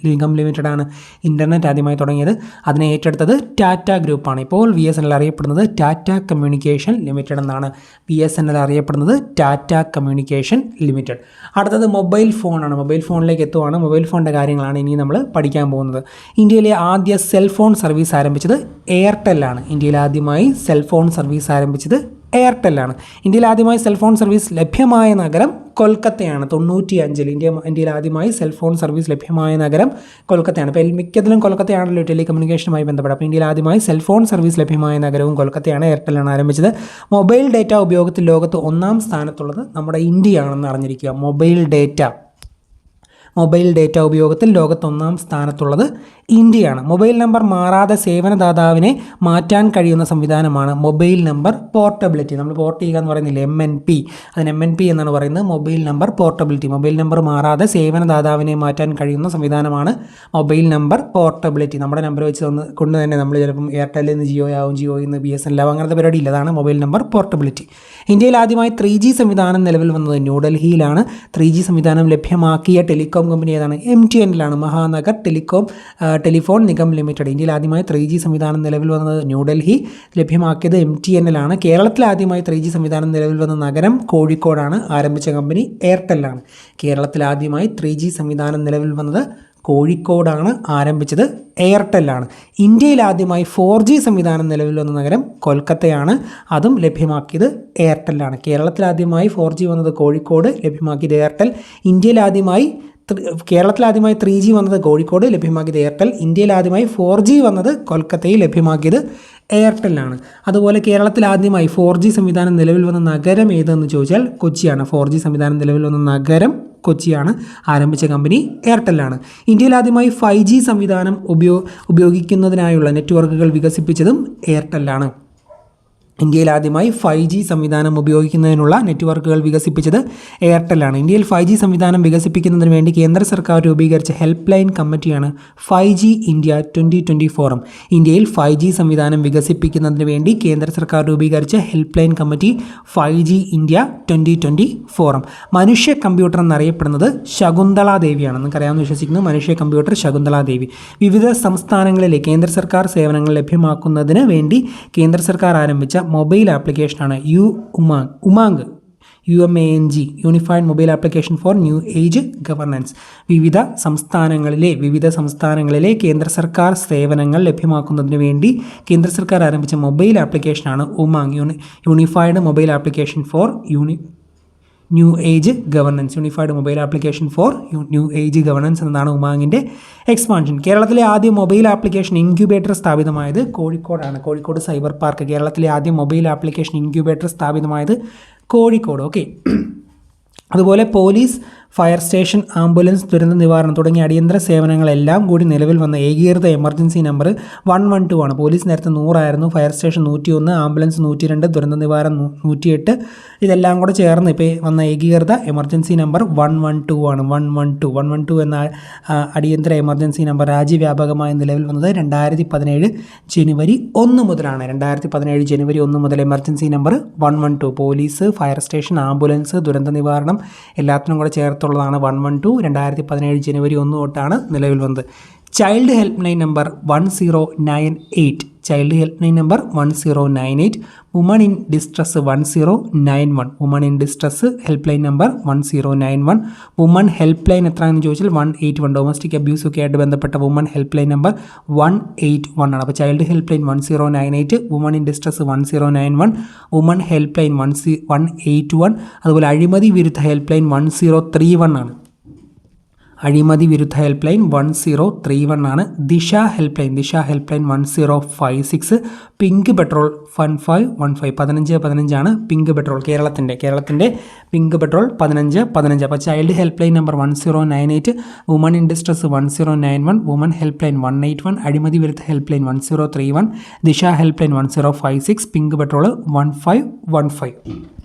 നിഗം ലിമിറ്റഡാണ് ഇൻ്റർനെറ്റ് ആദ്യമായി തുടങ്ങിയത്. അതിനെ ഏറ്റെടുത്തത് ടാറ്റ ഗ്രൂപ്പാണ്. ഇപ്പോൾ BSNL അറിയപ്പെടുന്നത് ടാറ്റ കമ്മ്യൂണിക്കേഷൻ ലിമിറ്റഡ് എന്നാണ്. BSNL അറിയപ്പെടുന്നത് ടാറ്റ കമ്മ്യൂണിക്കേഷൻ ലിമിറ്റഡ്. അടുത്തത് മൊബൈൽ ഫോണാണ്. മൊബൈൽ ഫോണിലേക്ക് എത്തുവാണ്. മൊബൈൽ ഫോണിൻ്റെ കാര്യങ്ങളാണ് ഇനി നമ്മൾ പഠിക്കാൻ പോകുന്നത്. ഇന്ത്യയിലെ ആദ്യ സെൽഫോൺ സർവീസ് ആരംഭിച്ചത് എയർടെല്ലാണ്. ഇന്ത്യയിൽ ആദ്യമായി സെൽഫോൺ സർവീസ് ആരംഭിച്ചത് എയർടെല്ലാണ്. ഇന്ത്യയിൽ ആദ്യമായി സെൽഫോൺ സർവീസ് ലഭ്യമായ നഗരം കൊൽക്കത്തയാണ്. 95 ഇന്ത്യയിൽ ആദ്യമായി സെൽഫോൺ സർവീസ് ലഭ്യമായ നഗരം കൊൽക്കത്തയാണ്. ഇപ്പോൾ മിക്കതിലും കൊൽക്കത്തയാണല്ലോ ടെലികമ്മ്യൂണിക്കേഷനുമായി ബന്ധപ്പെട്ട്. അപ്പോൾ ഇന്ത്യയിൽ ആദ്യമായി സെൽഫോൺ സർവീസ് ലഭ്യമായ നഗരവും കൊൽക്കത്തയാണ്. എയർടെല്ലാണ് ആരംഭിച്ചത്. മൊബൈൽ ഡേറ്റ ഉപയോഗത്തിൽ ലോകത്ത് 1-ാം സ്ഥാനത്തുള്ളത് നമ്മുടെ ഇന്ത്യയാണെന്ന് അറിഞ്ഞിരിക്കുക. മൊബൈൽ ഡേറ്റ ഉപയോഗത്തിൽ ലോകത്ത് 1-ാം സ്ഥാനത്തുള്ളത് ഇന്ത്യയാണ്. മൊബൈൽ നമ്പർ മാറാതെ സേവനദാതാവിനെ മാറ്റാൻ കഴിയുന്ന സംവിധാനമാണ് മൊബൈൽ നമ്പർ പോർട്ടബിലിറ്റി. നമ്മൾ പോർട്ട് ചെയ്യുക എന്ന് പറയുന്നില്ല, MNP. അതിന് MNP എന്നാണ് പറയുന്നത്. Mobile number portability. Mobile number മാറാതെ സേവനദാതാവിനെ മാറ്റാൻ കഴിയുന്ന സംവിധാനമാണ് മൊബൈൽ നമ്പർ പോർട്ടബിലിറ്റി. നമ്മുടെ നമ്പർ വെച്ച് കൊണ്ട് തന്നെ നമ്മൾ ചിലപ്പം എയർടെല്ലിൽ നിന്ന് ജിയോ ആവും, ജിയോയിൽ നിന്ന് BSNL ആവും, അങ്ങനത്തെ പരിപാടി ഇല്ല. അതാണ് മൊബൈൽ നമ്പർ പോർട്ടബിലിറ്റി. ഇന്ത്യയിൽ ആദ്യമായി 3G സംവിധാനം നിലവിൽ വന്നത് ന്യൂഡൽഹിയിലാണ്. 3G സംവിധാനം ലഭ്യമാക്കിയ ടെലികോം കമ്പനി ഏതാണ്? MTNL ആണ്. Mahanagar telephone Nigam limited. ഇന്ത്യയിൽ ആദ്യമായി 3G സംവിധാനം നിലവിൽ വന്നത് ന്യൂഡൽഹി, ലഭ്യമാക്കിയത് MTNL ആണ്. കേരളത്തിൽ ആദ്യമായി 3G സംവിധാനം നിലവിൽ വന്ന നഗരം കോഴിക്കോടാണ്. ആരംഭിച്ച കമ്പനി എയർടെല്ലാണ്. കേരളത്തിൽ ആദ്യമായി 3G സംവിധാനം നിലവിൽ വന്നത് കോഴിക്കോടാണ്. ആരംഭിച്ചത് എയർടെല്ലാണ്. ഇന്ത്യയിൽ ആദ്യമായി 4G സംവിധാനം നിലവിൽ വന്ന നഗരം കൊൽക്കത്തയാണ്. അതും ലഭ്യമാക്കിയത് എയർടെല്ലാണ്. കേരളത്തിൽ ആദ്യമായി 4G വന്നത് കോഴിക്കോട്, ലഭ്യമാക്കിയത് എയർടെൽ. കേരളത്തിൽ ആദ്യമായി 3G വന്നത് കോഴിക്കോട്, ലഭ്യമാക്കിയത് എയർടെൽ. ഇന്ത്യയിൽ ആദ്യമായി 4G വന്നത് കൊൽക്കത്തയിൽ, ലഭ്യമാക്കിയത് എയർടെല്ലാണ്. അതുപോലെ കേരളത്തിൽ ആദ്യമായി 4G സംവിധാനം നിലവിൽ വന്ന നഗരം ഏതെന്ന് ചോദിച്ചാൽ കൊച്ചിയാണ്. 4G സംവിധാനം നിലവിൽ വന്ന നഗരം കൊച്ചിയാണ്. ആരംഭിച്ച കമ്പനി എയർടെല്ലാണ്. ഇന്ത്യയിൽ ആദ്യമായി 5G സംവിധാനം ഉപയോഗിക്കുന്നതിനായുള്ള നെറ്റ്വർക്കുകൾ വികസിപ്പിച്ചതും എയർടെല്ലാണ്. ഇന്ത്യയിൽ ആദ്യമായി 5G സംവിധാനം ഉപയോഗിക്കുന്നതിനുള്ള നെറ്റ്വർക്കുകൾ വികസിപ്പിച്ചത് എയർടെല്ലാണ്. ഇന്ത്യയിൽ 5G സംവിധാനം വികസിപ്പിക്കുന്നതിന് വേണ്ടി കേന്ദ്ര സർക്കാർ രൂപീകരിച്ച ഹെൽപ്പ് ലൈൻ കമ്മിറ്റിയാണ് 5G ഇന്ത്യ 2020 ഫോറം. ഇന്ത്യയിൽ 5G സംവിധാനം വികസിപ്പിക്കുന്നതിന് വേണ്ടി കേന്ദ്ര സർക്കാർ രൂപീകരിച്ച help line committee 5G India 2020 forum. മനുഷ്യ കമ്പ്യൂട്ടർ എന്നറിയപ്പെടുന്നത് ശകുന്തള ദേവിയാണ്. നിങ്ങൾക്കറിയാമെന്ന് വിശ്വസിക്കുന്നു. മനുഷ്യ കമ്പ്യൂട്ടർ ശകുന്തള ദേവി. വിവിധ സംസ്ഥാനങ്ങളിലെ കേന്ദ്ര സർക്കാർ സേവനങ്ങൾ ലഭ്യമാക്കുന്നതിന് വേണ്ടി കേന്ദ്ര സർക്കാർ ആരംഭിച്ച മൊബൈൽ ആപ്ലിക്കേഷനാണ് UMANG unified mobile application for new age governance. വിവിധ സംസ്ഥാനങ്ങളിലെ കേന്ദ്ര സർക്കാർ സേവനങ്ങൾ ലഭ്യമാക്കുന്നതിന് വേണ്ടി കേന്ദ്ര സർക്കാർ ആരംഭിച്ച മൊബൈൽ ആപ്ലിക്കേഷനാണ് UMANG unified mobile application for new age governance. Unified mobile application for new age governance എന്നതാണ് ഉമാങ്ങിൻ്റെ എക്സ്പാൻഷൻ. കേരളത്തിലെ ആദ്യ മൊബൈൽ ആപ്ലിക്കേഷൻ ഇൻക്യുബേറ്റർ സ്ഥാപിതമായത് കോഴിക്കോടാണ്. Kozhikode cyber park. കേരളത്തിലെ ആദ്യ മൊബൈൽ ആപ്ലിക്കേഷൻ ഇൻക്യുബേറ്റർ സ്ഥാപിതമായത് കോഴിക്കോട്. ഓക്കെ. അതുപോലെ പോലീസ്, ഫയർ സ്റ്റേഷൻ, ആംബുലൻസ്, ദുരന്ത നിവാരണം തുടങ്ങിയ അടിയന്തര സേവനങ്ങളെല്ലാം കൂടി നിലവിൽ വന്ന ഏകീകൃത എമർജൻസി നമ്പർ 112 ആണ്. പോലീസ് നേരത്തെ 100 ആയിരുന്നു, ഫയർ സ്റ്റേഷൻ 101, ആംബുലൻസ് 102, ദുരന്ത നിവാരണം 108. ഇതെല്ലാം കൂടെ ചേർന്ന് ഇപ്പോൾ വന്ന ഏകീകൃത എമർജൻസി നമ്പർ 112 ആണ്. 112 എന്ന അടിയന്തര എമർജൻസി നമ്പർ രാജ്യവ്യാപകമായി നിലവിൽ വന്നത് 2017 ജനുവരി 1 മുതലാണ്. 2017 ജനുവരി 1 മുതൽ emergency number 112. Police, fire station, ambulance, ദുരന്ത നിവാരണം എല്ലാത്തിനും കൂടെ ചേർത്തുള്ളതാണ് 112. 2017 ജനുവരി 1 തൊട്ടാണ് നിലവിൽ വന്നത്. Child help line number 1098. Child help line number 1098. Woman in distress 1091. Woman in distress help line number 1091. Woman help line എത്രയാണെന്ന് ചോദിച്ചാൽ 181. ഡൊമസ്റ്റിക് അബ്യൂസ് ഒക്കെ ആയിട്ട് ബന്ധപ്പെട്ട വുമൺ ഹെൽപ്പ് ലൈൻ നമ്പർ 181 ആണ്. അപ്പോൾ child help line 1098, woman in distress 1091, woman help line 181. അതുപോലെ അഴിമതി വിരുദ്ധ ഹെൽപ്പ് ലൈൻ 1031 ആണ്. അഴിമതി വിരുദ്ധ ഹെൽപ്പ് ലൈൻ 1031 ആണ്. ദിശ ഹെൽപ്പ് ലൈൻ 1056. പിങ്ക് പെട്രോൾ 1515 1515 ആണ് പിങ്ക് പെട്രോൾ കേരളത്തിൻ്റെ പിങ്ക് പെട്രോൾ 1515. അപ്പോൾ child help line number 1098, woman in distress 1091, woman help line 181, അഴിമതി വിരുദ്ധ ഹെൽപ്പ് ലൈൻ 1031, ദിശ ഹെൽപ്പ് ലൈൻ 1056, പിങ്ക് പെട്രോൾ 1515.